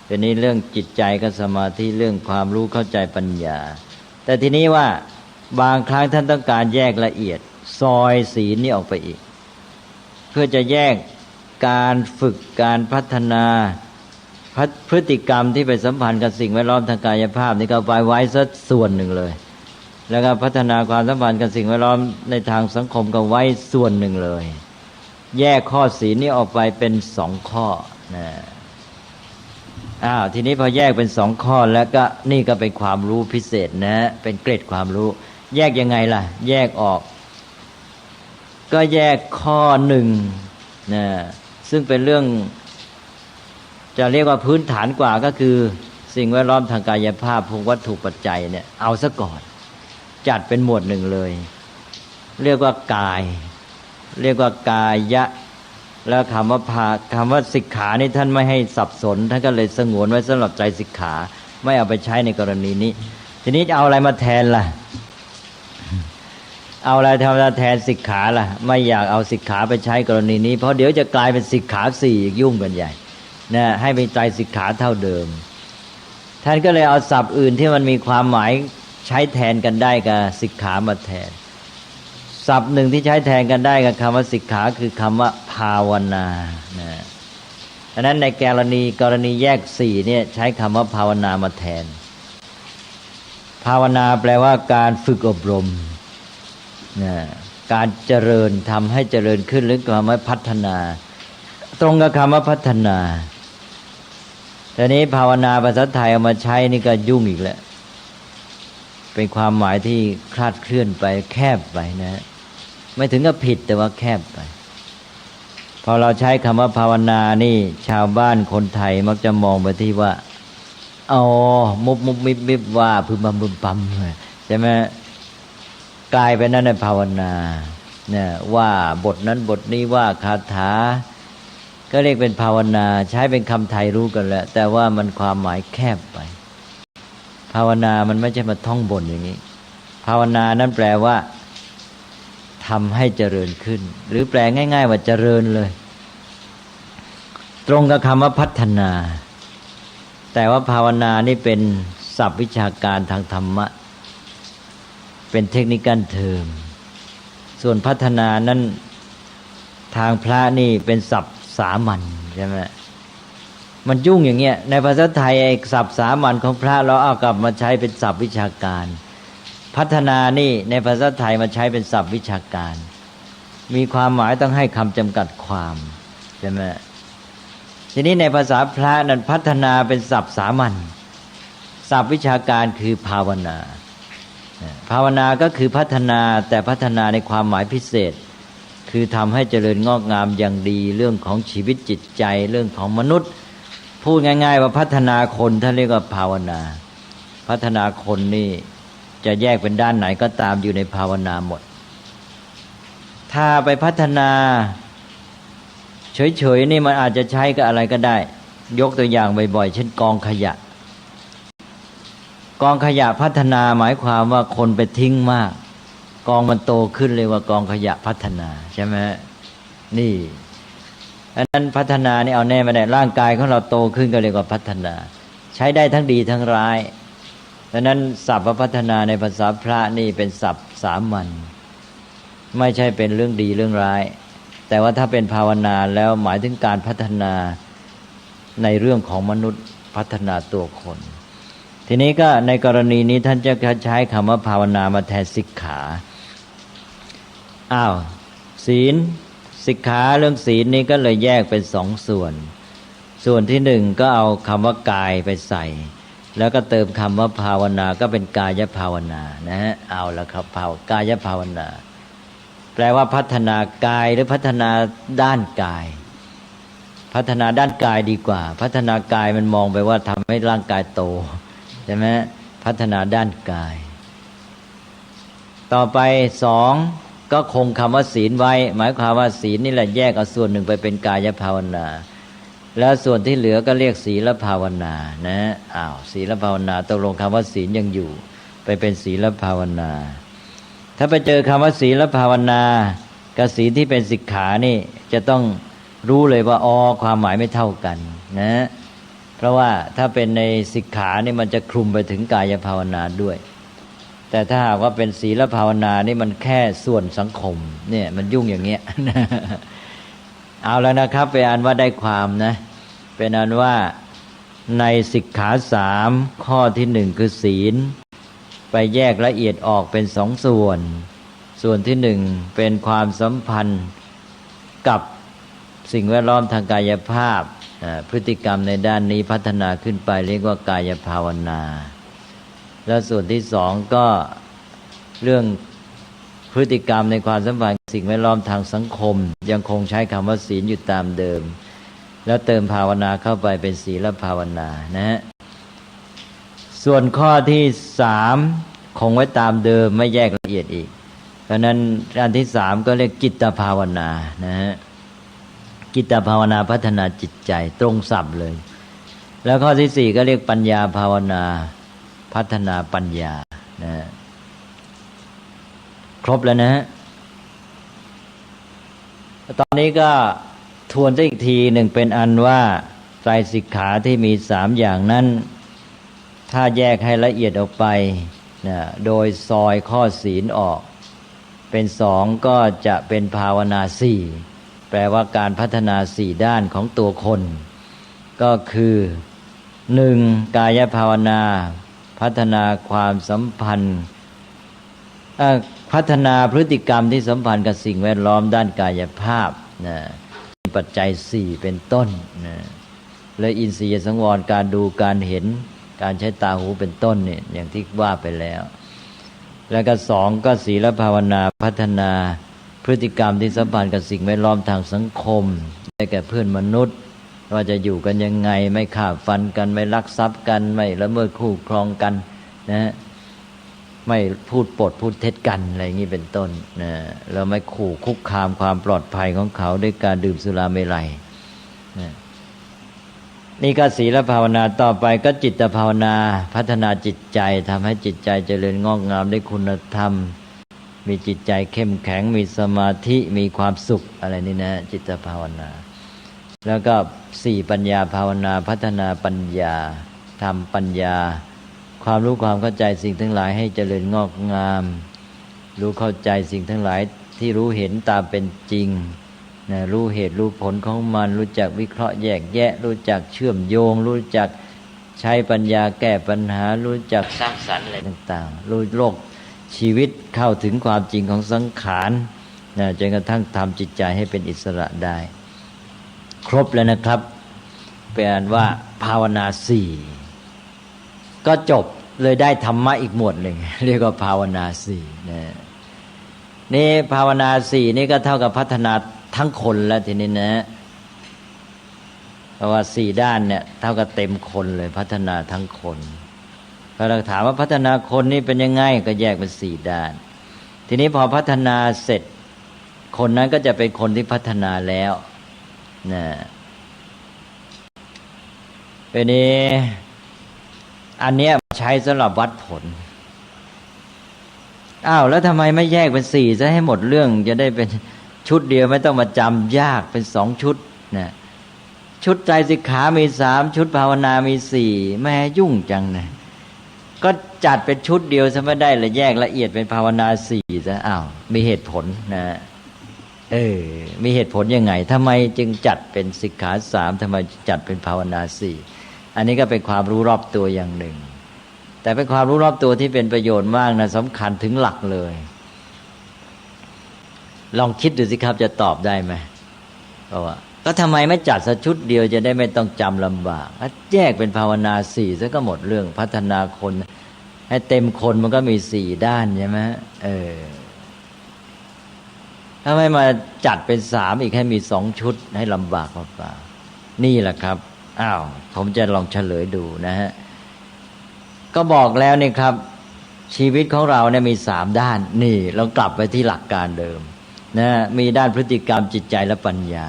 S3: เป็นนี้เรื่องจิตใจกับสมาธิเรื่องความรู้เข้าใจปัญญาแต่ทีนี้ว่าบางครั้งท่านต้องการแยกละเอียดซอยศีลนี่ออกไปอีกเพื่อจะแยกการฝึกการพัฒนาพฤติกรรมที่ไปสัมพันธ์กับสิ่งแวดล้อมทางกายภาพนี่ก็ไปไว้สักส่วนหนึ่งเลยแล้วก็พัฒนาความสัมพันธ์กับสิ่งแวดล้อมในทางสังคมก็ไว้ส่วนหนึ่งเลยแยกข้อศีลนี้ออกไปเป็นสองข้อนะทีนี้พอแยกเป็นสองข้อแล้วก็นี่ก็เป็นความรู้พิเศษนะเป็นเกร็ดความรู้แยกยังไงล่ะแยกออกก็แยกข้อหนึ่งนะซึ่งเป็นเรื่องจะเรียกว่าพื้นฐานกว่าก็คือสิ่งแวดล้อมทางกายภาพพวกวัตถุปัจจัยเนี่ยเอาซะก่อนจัดเป็นหมวดหนึ่งเลยเรียกว่ากายเรียกว่ากายะแล้วคำว่าสิกขานี่ท่านไม่ให้สับสนท่านก็เลยสงวนไว้สำหรับใจสิกขาไม่เอาไปใช้ในกรณีนี้ทีนี้จะเอาอะไรมาแทนล่ะเอาอะไรทำมาแทนสิกขาล่ะไม่อยากเอาสิกขาไปใช้กรณีนี้เพราะเดี๋ยวจะกลายเป็นสิกขาสี่ยุ่งกันใหญ่นะให้เป็นใจสิกขาเท่าเดิมท่านก็เลยเอาศัพท์อื่นที่มันมีความหมายใช้แทนกันได้กับสิกขามาแทนศัพท์หนึ่งที่ใช้แทนกันได้กับคำว่าสิกขาคือคำว่าภาวนานะดังนั้นในกรณีแยกสี่เนี่ยใช้คำว่าภาวนามาแทนภาวนาแปลว่าการฝึกอบรมนะการเจริญทำให้เจริญขึ้นหรือคำว่าพัฒนาตรงกับคำว่าพัฒนาแต่นี้ภาวนาภาษาไทยเอามาใช้นี่ก็ยุ่งอีกแล้วเป็นความหมายที่คลาดเคลื่อนไปแคบไปนะไม่ถึงกับผิดแต่ว่าแคบไปพอเราใช้คำว่าภาวนานี่ชาวบ้านคนไทยมักจะมองไปที่ว่ามุบมิบว่าพึมพำใช่ไหมกลายเป็นนั่นในภาวนาเนี่ยว่าบทนั้นบทนี้ว่าคาถาก็เรียกเป็นภาวนาใช้เป็นคำไทยรู้กันแล้วแต่ว่ามันความหมายแคบไปภาวนามันไม่ใช่มาท่องบนอย่างนี้ภาวนานั้นแปลว่าทำให้เจริญขึ้นหรือแปลง่ายๆว่าเจริญเลยตรงกับคำว่าพัฒนาแต่ว่าภาวนานี่เป็นศัพท์วิชาการทางธรรมะเป็นเทคนิคเทอมส่วนพัฒนานั้นทางพระนี่เป็นศัพท์สามัญใช่ไหมมันยุ่งอย่างเงี้ยในภาษาไทยไอ้ศัพท์สามัญของพระเราเอากลับมาใช้เป็นศัพท์วิชาการพัฒนานี่ในภาษาไทยมาใช้เป็นศัพท์วิชาการมีความหมายต้องให้คำจำกัดความใช่ไหมทีนี้ในภาษาพระนั้นพัฒนาเป็นศัพท์สามัญศัพท์วิชาการคือภาวนาภาวนาก็คือพัฒนาแต่พัฒนาในความหมายพิเศษคือทำให้เจริญงอกงามอย่างดีเรื่องของชีวิตจิตใจเรื่องของมนุษย์พูดง่ายๆว่าพัฒนาคนท่านเรียกว่าภาวนา พัฒนาคนนี่จะแยกเป็นด้านไหนก็ตามอยู่ในภาวนาหมดถ้าไปพัฒนาเฉยๆนี่มันอาจจะใช้กับอะไรก็ได้ยกตัวอย่างบ่อยๆเช่นกองขยะพัฒนาหมายความว่าคนไปทิ้งมากกองมันโตขึ้นเลยว่ากองขยะพัฒนาใช่ไหมนี่อันนั้นพัฒนานี่เอาแน่ไม่ได้ร่างกายของเราโตขึ้นก็เรียกว่าพัฒนาใช้ได้ทั้งดีทั้งร้ายดังนั้นศัพท์ว่าพัฒนาในภาษาพระนี่เป็นศัพท์สามัญไม่ใช่เป็นเรื่องดีเรื่องร้ายแต่ว่าถ้าเป็นภาวนาแล้วหมายถึงการพัฒนาในเรื่องของมนุษย์พัฒนาตัวคนทีนี้ก็ในกรณีนี้ท่านจะใช้คำว่าภาวนามาแทนสิกขาศีลสิกขาเรื่องศีลนี้ก็เลยแยกเป็น2 ส่วนที่1ก็เอาคำว่ากายไปใส่แล้วก็เติมคำว่าภาวนาก็เป็นกายภาวนานะฮะเอาละครับกายภาวนาแปลว่าพัฒนากายหรือพัฒนาด้านกายพัฒนาด้านกายดีกว่าพัฒนากายมันมองไปว่าทำให้ร่างกายโตใช่ไหมพัฒนาด้านกายต่อไป2ก็คงคำว่าศีลไว้หมายความว่าศีลนี่แหละแยกเอาส่วนหนึ่งไปเป็นกายภาวนาแล้วส่วนที่เหลือก็เรียกศีลภาวนานะศีลภาวนาตกลงคำว่าศีลยังอยู่ไปเป็นศีลภาวนาถ้าไปเจอคำว่าศีลภาวนากับศีลที่เป็นสิกขานี่จะต้องรู้เลยว่าความหมายไม่เท่ากันนะเพราะว่าถ้าเป็นในสิกขานี่มันจะคลุมไปถึงกายภาวนาด้วยแต่ถ้าหากว่าเป็นศีลภาวนานี่มันแค่ส่วนสังคมเนี่ยมันยุ่งอย่างเงี้ย เอาแล้วนะครับเป็นอันว่าได้ความนะเป็นอันว่าในสิกขา3ข้อที่1คือศีลไปแยกละเอียดออกเป็น2 ส่วนที่1เป็นความสัมพันธ์กับสิ่งแวดล้อมทางกายภาพพฤติกรรมในด้านนี้พัฒนาขึ้นไปเรียกว่ากายภาวนาแล้วส่วนที่2ก็เรื่องพฤติกรรมในความสัมพันธ์สิ่งแวดล้อมทางสังคมยังคงใช้คำว่าศีลอยู่ตามเดิมแล้วเติมภาวนาเข้าไปเป็นศีลภาวนานะฮะส่วนข้อที่3คงไว้ตามเดิมไม่แยกละเอียดอีกเพราะนั้นอันที่3ก็เรียกจิตภาวนานะฮะจิตภาวนาพัฒนาจิตใจตรงศัพท์เลยแล้วข้อที่4ก็เรียกปัญญาภาวนาพัฒนาปัญญานะครบแล้วนะฮะตอนนี้ก็ทวนอีกทีหนึ่งเป็นอันว่าไตรสิกขาที่มี3อย่างนั้นถ้าแยกให้ละเอียดออกไปนะโดยซอยข้อศีลออกเป็น2ก็จะเป็นภาวนา4แปลว่าการพัฒนา4ด้านของตัวคนก็คือ1กายภาวนาพัฒนาความสัมพันธ์พัฒนาพฤติกรรมที่สัมพันธ์กับสิ่งแวดล้อมด้านกายภาพนะปัจจัย4เป็นต้นนะและอินทรียสังวรการดูการเห็นการใช้ตาหูเป็นต้นเนี่ยอย่างที่ว่าไปแล้วแล้วก็2ก็ศีลภาวนาพัฒนาพฤติกรรมที่สัมพันธ์กับสิ่งแวดล้อมทางสังคมได้แก่เพื่อนมนุษย์ว่าจะอยู่กันยังไงไม่ฆ่าฟันกันไม่ลักทรัพย์กันไม่ละเมิดคู่ครองกันนะไม่พูดปดพูดเท็จกันอะไรอย่างนี้เป็นต้นนะเราไม่ขู่คุกคามความปลอดภัยของเขาด้วยการดื่มสุราเมลัยนะนี่ก็ศีลภาวนาต่อไปก็จิตภาวนาพัฒนาจิตใจทำให้จิตใจเจริญงอกงามด้วยคุณธรรมมีจิตใจเข้มแข็งมีสมาธิมีความสุขอะไรนี่นะจิตภาวนาแล้วก็4ปัญญาภาวนาพัฒนาปัญญาทำปัญญาความรู้ความเข้าใจสิ่งทั้งหลายให้เจริญงอกงามรู้เข้าใจสิ่งทั้งหลายที่รู้เห็นตามเป็นจริงนะรู้เหตุรู้ผลของมันรู้จักวิเคราะห์แยกแยะรู้จักเชื่อมโยงรู้จักใช้ปัญญาแก้ปัญหารู้จักสร้างสรรค์อะไรต่างๆรู้โลกชีวิตเข้าถึงความจริงของสังขารนะจนกระทั่งทำจิตใจให้เป็นอิสระได้ครบแล้วนะครับแปลว่าภาวนา4ก็จบเลยได้ธรรมะอีกหมวดหนึ่งเรียกว่าภาวนา4นะนี่ภาวนา4นี่ก็เท่ากับพัฒนาทั้งคนแล้วทีนี้นะเพราะว่า4ด้านเนี่ยเท่ากับเต็มคนเลยพัฒนาทั้งคน พอเราถามว่าพัฒนาคนนี่เป็นยังไงก็แยกเป็นสี่ด้าน ทีนี้พอพัฒนาเสร็จคนนั้นก็จะเป็นคนที่พัฒนาแล้วนะเป็นนี้อันเนี้ยใช้สำหรับวัดผลอ้าวแล้วทำไมไม่แยกเป็นสี่ซะให้หมดเรื่องจะได้เป็นชุดเดียวไม่ต้องมาจำยากเป็นสองชุดนะชุดไตรสิกขามีสามชุดภาวนามีสี่แม่ยุ่งจังนะก็จัดเป็นชุดเดียวซะไม่ได้เลยแยกละเอียดเป็นภาวนาสี่ซะอ้าวมีเหตุผลนะมีเหตุผลยังไงทำไมจึงจัดเป็นสิกขาสามทำไมจัดเป็นภาวนาสี่อันนี้ก็เป็นความรู้รอบตัวอย่างหนึ่งแต่เป็นความรู้รอบตัวที่เป็นประโยชน์มากนะสำคัญถึงหลักเลยลองคิดดูสิครับจะตอบได้ไหมเพราะว่าก็ทำไมไม่จัดสักชุดเดียวจะได้ไม่ต้องจำลำบากแยกเป็นภาวนาสี่ซะก็หมดเรื่องพัฒนาคนให้เต็มคนมันก็มีสี่ด้านใช่ไหมถ้าไม่มาจัดเป็นสามอีกให้มีสองชุดให้ลำบากเปล่าๆนี่แหละครับอ้าวผมจะลองเฉลยดูนะฮะก็บอกแล้วนี่ครับชีวิตของเราเนี่ยมีสามด้านนี่เรากลับไปที่หลักการเดิมนะมีด้านพฤติกรรมจิตใจและปัญญา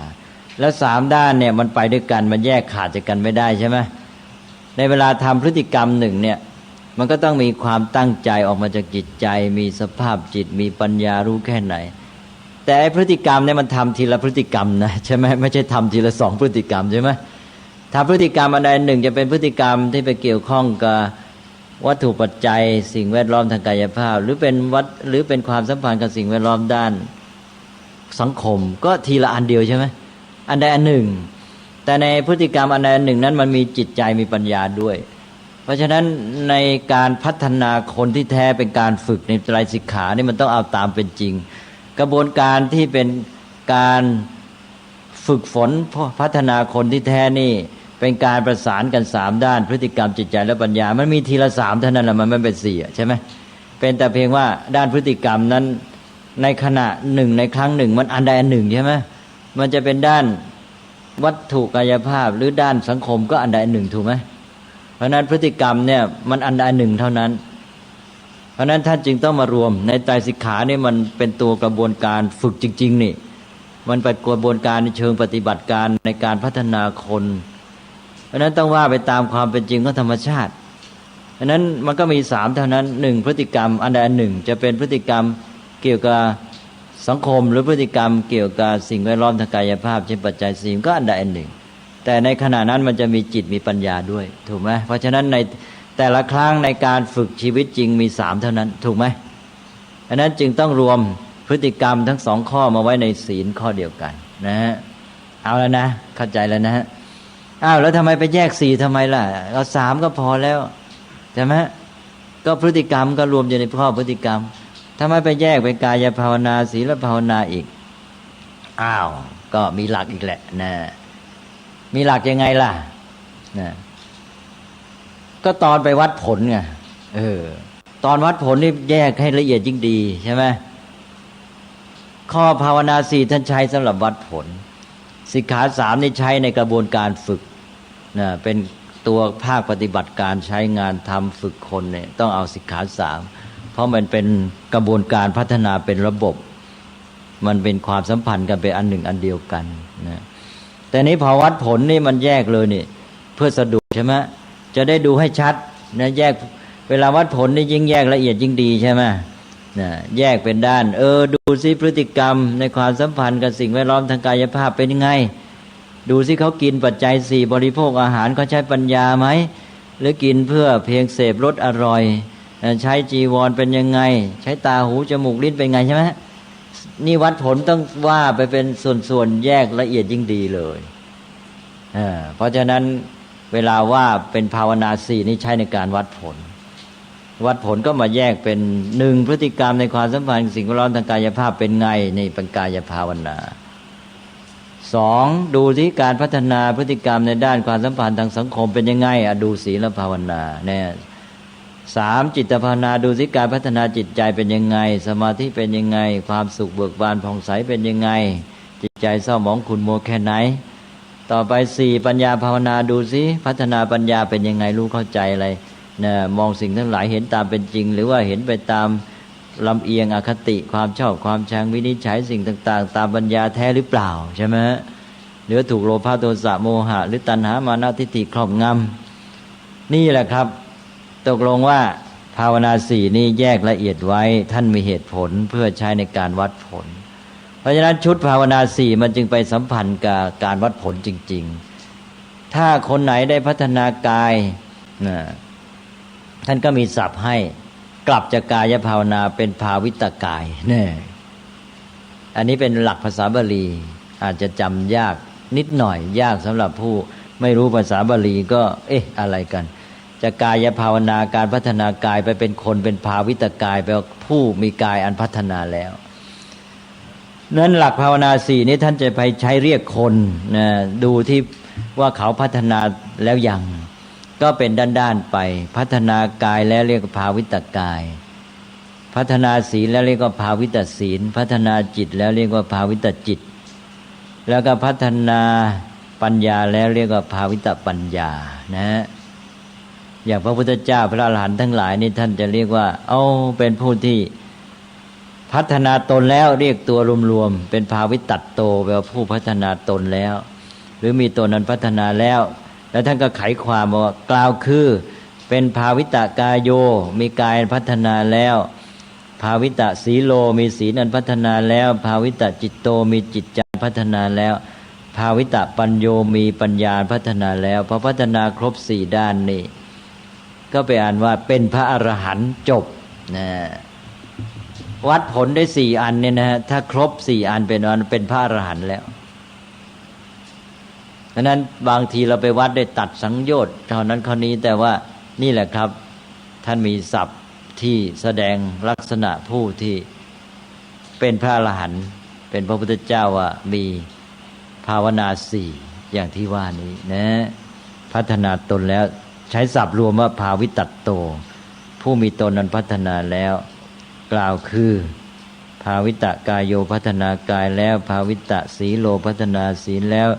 S3: แล้วสามด้านเนี่ยมันไปด้วยกันมันแยกขาดจากกันไม่ได้ใช่ไหมในเวลาทำพฤติกรรมหนึ่งเนี่ยมันก็ต้องมีความตั้งใจออกมาจากจิตใจมีสภาพจิตมีปัญญารู้แค่ไหนแต่พฤติกรรมเนี่ยมันทำทีละพฤติกรรมนะใช่ไหมไม่ใช่ทำทีละสองพฤติกรรมใช่ไหมถ้าพฤติกรรมอันใดหนึ่งจะเป็นพฤติกรรมที่ไปเกี่ยวข้องกับวัตถุปัจจัยสิ่งแวดล้อมทางกายภาพหรือเป็นความสัมพันธ์กับสิ่งแวดล้อมด้านสังคมก็ทีละอันเดียวใช่ไหมอันใดอันหนึ่งแต่ในพฤติกรรมอันใดอันหนึ่งนั้นมันมีจิตใจมีปัญญาด้วยเพราะฉะนั้นในการพัฒนาคนที่แท้เป็นการฝึกในไตรสิกขานี่มันต้องเอาตามเป็นจริงกระบวนการที่เป็นการฝึกฝนพัฒนาคนที่แท้นี่เป็นการประสานกันสามด้านพฤติกรรมจิตใจและปัญญามันมีทีละสามเท่านั้นแหละมันไม่เป็นสี่ใช่ไหมเป็นแต่เพียงว่าด้านพฤติกรรมนั้นในขณะหนึ่งในครั้งหนึ่งมันอันใดอันหนึ่งใช่ไหมมันจะเป็นด้านวัตถุกายภาพหรือด้านสังคมก็อันใดอันหนึ่งถูกไหมเพราะฉะนั้นพฤติกรรมเนี่ยมันอันใดอันหนึ่งเท่านั้นเพราะฉะนั้นท่านจึงต้องมารวมในไตรสิกขาเนี่ยมันเป็นตัวกระบวนการฝึกจริงๆนี่มันเป็นกระบวนการในเชิงปฏิบัติการในการพัฒนาคนเพราะฉะนั้นต้องว่าไปตามความเป็นจริงของธรรมชาติเพราะฉะนั้นมันก็มีสามเท่านั้นหนึ่งพฤติกรรมอันใดอันหนึ่งจะเป็นพฤติกรรมเกี่ยวกับสังคมหรือพฤติกรรมเกี่ยวกับสิ่งแวดล้อมทางกายภาพเช่นปัจจัยสี่ก็อันใดอันหนึ่งแต่ในขณะนั้นมันจะมีจิตมีปัญญาด้วยถูกไหมเพราะฉะนั้นในแต่ละครั้งในการฝึกชีวิตจริงมีสามเท่านั้นถูกไหมเพราะนั้นจึงต้องรวมพฤติกรรมทั้งสองข้อมาไว้ในศีลข้อเดียวกันนะฮะเอาแล้วนะเข้าใจแล้วนะฮะอ้าวแล้วทำไมไปแยกสี่ทำไมล่ะเอาสามก็พอแล้วใช่ไหมก็พฤติกรรมก็รวมอยู่ในข้อพฤติกรรมทำไมไปแยกเป็นกายภาวนาศีลภาวนาอีกอ้าวก็มีหลักอีกแหละนะมีหลักยังไงล่ะนะก็ตอนไปวัดผลไงตอนวัดผลนี่แยกให้ละเอียดยิ่งดีใช่ไหมข้อภาวนาสี่ท่านใช้สำหรับวัดผลสิกขาสามนี่ใช้ในกระบวนการฝึกนะเป็นตัวภาคปฏิบัติการใช้งานทำฝึกคนเนี่ยต้องเอาสิกขาสามเพราะมันเป็นกระบวนการพัฒนาเป็นระบบมันเป็นความสัมพันธ์กันเป็นอันหนึ่งอันเดียวกันนะแต่นี้พอวัดผลนี่มันแยกเลยนี่เพื่อสะดวกใช่ไหมจะได้ดูให้ชัดนะแยกเวลาวัดผลนี่ยิ่งแยกละเอียดยิ่งดีใช่ไหมนะแยกเป็นด้านดูซิพฤติกรรมในความสัมพันธ์กับสิ่งแวดล้อมทางกายภาพเป็นยังไงดูซิเขากินปัจจัยสี่บริโภคอาหารเขาใช้ปัญญาไหมหรือกินเพื่อเพียงเสพรสอร่อยใช้จีวรเป็นยังไงใช้ตาหูจมูกลิ้นเป็นไงใช่ไหมนี่วัดผลต้องว่าไปเป็นส่วนๆแยกละเอียดยิ่งดีเลยเพราะฉะนั้นเวลาว่าเป็นภาวนาสี่นี่ใช้ในการวัดผลก็มาแยกเป็นหนึ่งพฤติกรรมในความสัมพันธ์สิ่งแวดล้อมทางกายภาพเป็นไงนี่เป็นกายภาวนาสองดูที่การพัฒนาพฤติกรรมในด้านความสัมพันธ์ทางสังคมเป็นยังไงดูศีลภาวนาเนี่ยสามจิตภาวนาดูที่การพัฒนาจิตใจเป็นยังไงสมาธิเป็นยังไงความสุขเบิกบานผ่องใสเป็นยังไงจิตใจเศร้าหมองขุ่นมัวแค่ไหนต่อไปสี่ปัญญาภาวนาดูสิพัฒนาปัญญาเป็นยังไงรู้เข้าใจอะไร นะมองสิ่งทั้งหลายเห็นตามเป็นจริง หรือว่าเห็นไปตามลำเอียงอคติความชอบความชังวินิจฉัยสิ่งต่างๆตามปัญญาแท้หรือเปล่าใช่ไหมหรือถูกโลภะโทสะโมหะหรือตัณหามานะทิฏฐิครอบงำนี่แหละครับตกลงว่าภาวนาสี่นี้แยกละเอียดไว้ท่านมีเหตุผลเพื่อใช้ในการวัดผลเพราะฉะนั้นชุดภาวนาสี่มันจึงไปสัมพันธ์กับการวัดผลจริงๆถ้าคนไหนได้พัฒนากายท่านก็มีศัพท์ให้กลับจากกายภาวนาเป็นภาวิตกายเนี่ยอันนี้เป็นหลักภาษาบาลีอาจจะจำยากนิดหน่อยยากสำหรับผู้ไม่รู้ภาษาบาลีก็อะไรกันจากกายภาวนาการพัฒนากายไปเป็นคนเป็นภาวิตกายแปลว่าผู้มีกายอันพัฒนาแล้วนั้นหลักภาวนาสี่นี้ท่านจะไปใช้เรียกคนนะดูที่ว่าเขาพัฒนาแล้วยังก็เป็นด้านๆไปพัฒนากายแล้วเรียกว่าภาวิตกายพัฒนาศีลแล้วเรียกว่าภาวิตศีลพัฒนาจิตแล้วเรียกว่าภาวิตจิตแล้วก็พัฒนาปัญญาแล้วเรียกว่าภาวิตปัญญานะอย่างพระพุทธเจ้าพระอรหันต์ทั้งหลายนี่ท่านจะเรียกว่าเป็นผู้ที่พัฒนาตนแล้วเรียกตัวรวมๆเป็นภาวิตัตโตแปลว่าผู้พัฒนาตนแล้วหรือมีตนนั้นพัฒนาแล้วแล้วท่านก็ไขความว่ากล่าวคือเป็นภาวิตกายโยมีกายพัฒนาแล้วภาวิตสีโลมีศีลอันพัฒนาแล้วภาวิตจิตโตมีจิตใจพัฒนาแล้วภาวิตปัญโยมีปัญญาพัฒนาแล้วพอพัฒนาครบสี่ด้านนี่ก็ไปอ่านว่าเป็นพระอรหันต์จบนะวัดผลได้สี่อันเนี่ยนะถ้าครบสี่อันเป็นพระอรหันต์แล้วดังนั้นบางทีเราไปวัดได้ตัดสังโยชน์เท่านั้นข้อนี้แต่ว่านี่แหละครับท่านมีศัพท์ที่แสดงลักษณะผู้ที่เป็นพระอรหันต์เป็นพระพุทธเจ้าว่ามีภาวนาสี่อย่างที่ว่านี้นะพัฒนาตนแล้วใช้ศัพท์รวมว่าภาวิตัตโตผู้มีตนนั้นพัฒนาแล้วกล่าวคือภาวิตกายโยพัฒนากายแล้วภาวิตสีโลพัฒนาศีลแล้ว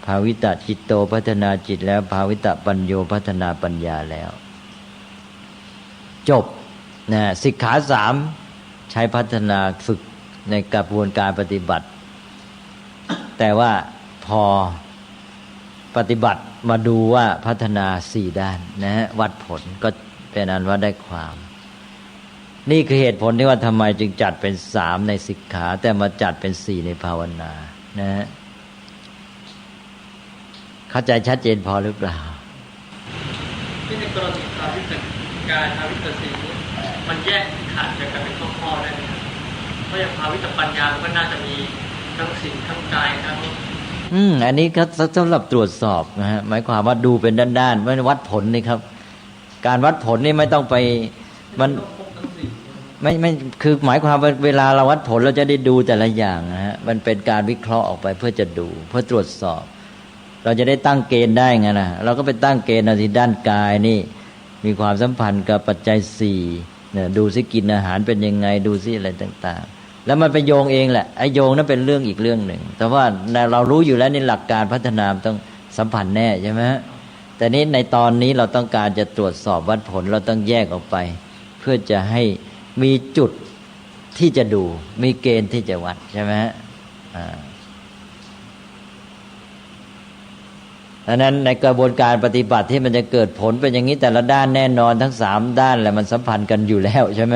S3: ภาวิตจิตโตพัฒนาจิตแล้วภาวิตปัญโยพัฒนาปัญญาแล้วจบนะสิกขาสามใช้พัฒนาฝึกในกระบวนการปฏิบัติแต่ว่าพอปฏิบัติมาดูว่าพัฒนาสี่ด้านนะวัดผลก็เป็นอันว่าได้ความนี่คือเหตุผลที่ว่าทำไมจึงจัดเป็นสามในสิกขาแต่มาจัดเป็นสี่ในภาวนานะฮะเข้าใจชัดเจนพอหรือเปล่า
S4: ที่ในกรณีภาวิตกายภาวิตศีลมันแยกขาดจากกันเป็นข้อๆได้ไหมครับเพราะอย่างภาวิตปัญญาก็น่าจะมีทั้งศีลทั้งกายทั้ง
S3: อันนี้ก็สำหรับตรวจสอบนะฮะหมายความว่าดูเป็นด้านๆไม่วัดผลนี่ครับการวัดผลนี่ไม่ต้องไปมันไม่คือหมายความว่าเวลาเราวัดผลเราจะได้ดูแต่ละอย่างนะฮะมันเป็นการวิเคราะห์ออกไปเพื่อจะดูเพื่อตรวจสอบเราจะได้ตั้งเกณฑ์ได้ไงนะเราก็ไปตั้งเกณฑ์เอาที่ด้านกายนี่มีความสัมพันธ์กับปัจจัยสี่เนี่ยดูซิกินอาหารเป็นยังไงดูซิอะไรต่างๆแล้วมันไปโยงเองแหละไอ้โยงนั้นเป็นเรื่องอีกเรื่องหนึ่งแต่ว่าเรารู้อยู่แล้วในหลักการพัฒนาต้องสัมพันธ์แน่ใช่ไหมแต่นี้ในตอนนี้เราต้องการจะตรวจสอบวัดผลเราต้องแยกออกไปเพื่อจะให้มีจุดที่จะดูมีเกณฑ์ที่จะวัดใช่ไหมดังนั้นในกระบวนการปฏิบัติที่มันจะเกิดผลเป็นอย่างนี้แต่ละด้านแน่นอนทั้งสามด้านแหละมันสัมพันธ์กันอยู่แล้วใช่ไหม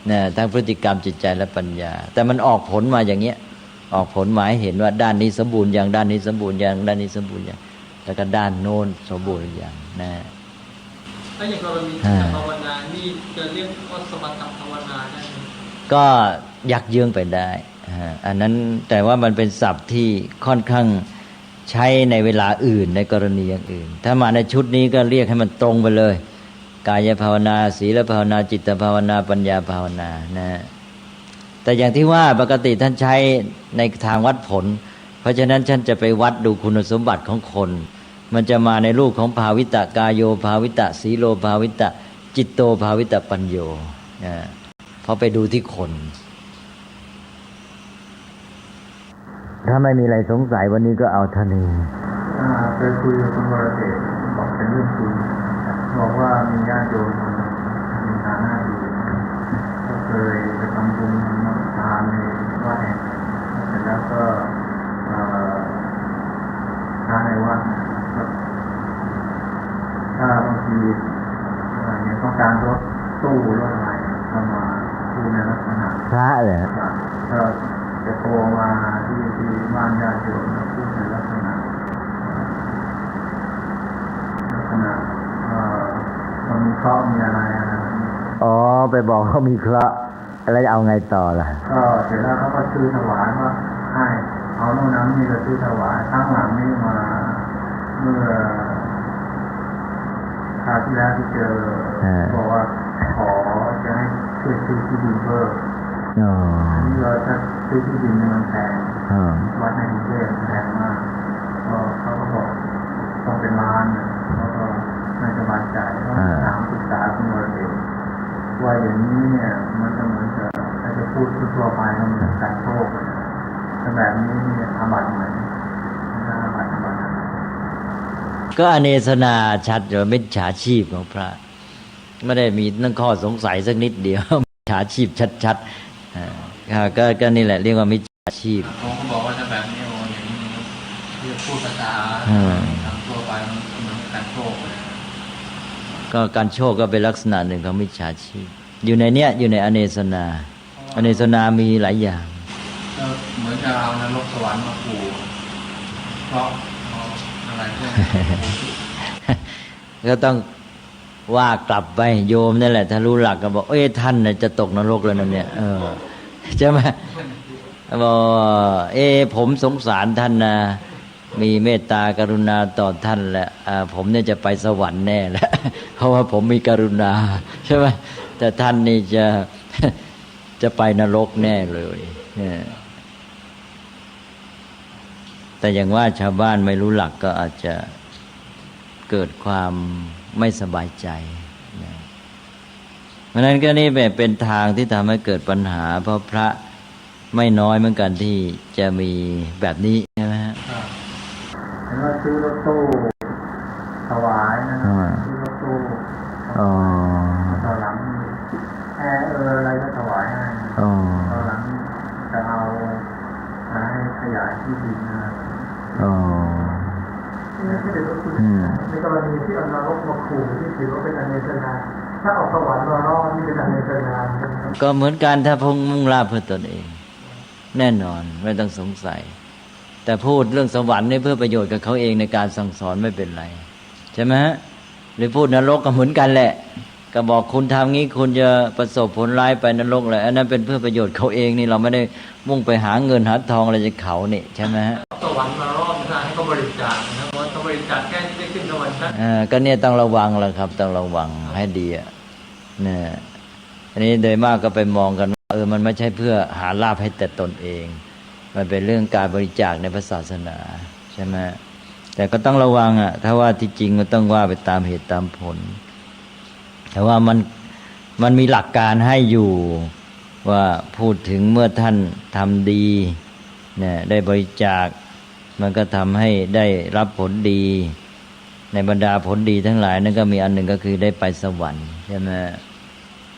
S3: เนี่ยทั้งพฤติกรรมจิตใจและปัญญาแต่มันออกผลมาอย่างเงี้ยออกผลหมายเห็นว่าด้านนี้สมบูรณ์อย่างด้านนี้สมบูรณ์อย่างด้านนี้สมบูรณ์อย่างแล้วก็ด้านโน้นสมบูรณ์อย่างนะ
S4: ถ้าอย่างกรณีภาวนานี่จะเรียกว่าสมถภาวนาได้ไหม
S3: ก็ยักเยื้องไปได้อันนั้นแต่ว่ามันเป็นศัพท์ที่ค่อนข้างใช้ในเวลาอื่นในกรณีอย่างอื่นถ้ามาในชุดนี้ก็เรียกให้มันตรงไปเลยกายภาวนาศีลภาวนาจิตภาวนาปัญญาภาวนานะแต่อย่างที่ว่าปกติท่านใช้ในทางวัดผลเพราะฉะนั้นท่านจะไปวัดดูคุณสมบัติของคนมันจะมาในรูปของภาวิตกายโยภาวิตสีโลภาวิตจิตโตภาวิตปัญโยพอไปดูที่คนถ้าไม่มีอะไรสงสัยวันนี้ก็เอาเท่านี้
S5: ไปคุยกับคุณวรเดชบอกเป็นเรื่องคุย บอกว่ามีญาติโยมคนหนึ่งมีฐานะดีก็เคยไปทำบุญทำน้ำทานในวัดแห่งหนึ่งเสร็จแล้วก็พระในวัดก็ถ้าบางทีเนี่ยต้องการรถตู้รถอะไรเข้ามาพูดในลักษณะ
S3: พระเหรอ
S5: ก็จะโทรมาที่บ้านญาติโยมแล้วพูดในลักษณะมันมีเคราะห์มีอะไร
S3: อ๋อไปบอกเขามีเคราะห์แล้วเอาไงต่อล่ะ
S5: ก็เสร็จแล้วเขาก็ซื้อถวายว่าให้เอาโน่นน้ำนี่ก็ซื้อถวายข้างหลังนี่มาเมื่อคราวที่แล้วที่เจอบอกว่าขอจะให้ช่วยซื้อที่ดินเพิ่มนี่เราถ้าซื้อที่ดินมันแพงวัดในกรุงเทพแพงมากก็เขาก็บอกต้องเป็นล้านเขาก็ไม่สบายใจก็ถามปรึกษาคุณวรเดชว่าอย่างนี้เนี่ยมันจะเหมือนกับถ้าจะพูดทั่วไปมันเหมือนการโชคถ้าแบบนี้เนี่ยอาบัติไหมถ้าอาบัติ
S3: ก็อเนศนาชัดว่ามิจฉาชีพของพระไม่ได้มีนั่งข้อสงสัยสักนิดเดียวมิจฉาชีพชัดๆก็นี่แหละเรียกว่ามิจฉาชีพ
S4: เขาบอกว่าถ้าแบบนี้โอ้อย่างนี้ที่พูดภาษาทางทั่วไปมันเหมือนการโชคเลย
S3: ก็การโชคก็เป็นลักษณะหนึ่งของมิจฉาชีพอยู่ในเนี้ยอยู่ในอเนศนาอเนศนามีหลายอย่าง
S4: ก็เหมือนจะเอานรกสวรรค์มาขู่เพราะอะไรพวก
S3: ก็ต้องว่ากลับไปโยมนั่นแหละถ้ารู้หลักก็บอกท่านจะตกนรกแล้วนั่นเนี่ยใช่ไหมบอกผมสงสารท่านนะมีเมตตากรุณาต่อท่านแหละผมเนี่ยจะไปสวรรค์แน่แล้วเพราะว่าผมมีกรุณาใช่ไหมแต่ท่านนี่จะไปนรกแน่เลยแต่อย่างว่าชาวบ้านไม่รู้หลักก็อาจจะเกิดความไม่สบายใจเพราะนั้นก็นี่เป็นทางที่ทำให้เกิดปัญหาเพราะพระไม่น้อยเหมือนกันที่จะมีแบบนี้ใช่ไหมฮะ
S5: เห็นว่าซื้อรถตู้ถวายนะซื้อรถตู้ตอนหลังแอร์อะไรก็ถวายให้ตอนหลังจะเอาให้ขยายที่ดินนะในกรณีที่เอานรกมาขู่ที่ถือว่าเป็นอเนศนาถ้าออกสวรรค์มารอดนี่เป็นอเนศนา
S3: ก็เหมือนกันถ้ามุ่งลาภเพื่อตนเองแน่นอนไม่ต้องสงสัยแต่พูดเรื่องสวรรค์นี่เพื่อประโยชน์กับเขาเองในการสั่งสอนไม่เป็นไรใช่ไหมฮะหรือพูดนรกก็เหมือนกันแหละก็บอกคุณทำงี้คุณจะประสบผลร้ายไปนรกเลยอันนั้นเป็นเพื่อประโยชน์เขาเองนี่เราไม่ได้มุ่งไปหาเงินหาทองอะไรจากเขานี่ใช่ไหมฮะ
S4: สวรรค์มารอบนะให้เขาบริจาคนะเพราะเขาบริจาคแค่ได้ขึ้นสวรรค์
S3: ก็เนี่ยต้องระวังแหละครับต้องระวังให้ดีเนี่ยอันนี้โดยมากก็ไปมองกันว่ามันไม่ใช่เพื่อหาลาภให้แต่ตนเองมันเป็นเรื่องการบริจาคในพระศาสนาใช่ไหมแต่ก็ต้องระวังถ้าว่าที่จริงมันต้องว่าไปตามเหตุตามผลแต่ว่ามันมีหลักการให้อยู่ว่าพูดถึงเมื่อท่านทำดีเนี่ยได้บริจาคมันก็ทำให้ได้รับผลดีในบรรดาผลดีทั้งหลายนั่นก็มีอันหนึ่งก็คือได้ไปสวรรค์ใช่ไหม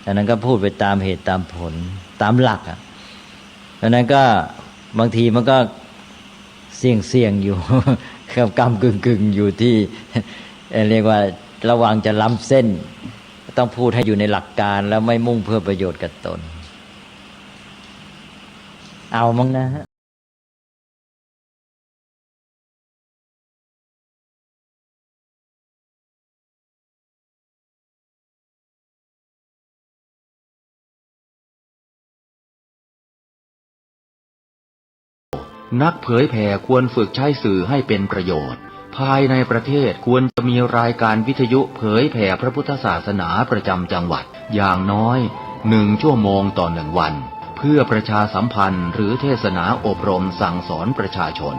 S3: ดังนั้นก็พูดไปตามเหตุตามผลตามหลักดังนั้นก็บางทีมันก็เสี่ยงอยู่กับกำกึ่งอยู่ที่เรียกว่าระวังจะล้ำเส้นต้องพูดให้อยู่ในหลักการแล้วไม่มุ่งเพื่อประโยชน์กับตนเอามั้งนะฮะ
S6: นักเผยแผ่ควรฝึกใช้สื่อให้เป็นประโยชน์ภายในประเทศควรจะมีรายการวิทยุเผยแผ่พระพุทธศาสนาประจำจังหวัดอย่างน้อย1 ชั่วโมงต่อ1 วันเพื่อประชาสัมพันธ์หรือเทศนาอบรมสั่งสอนประชาชน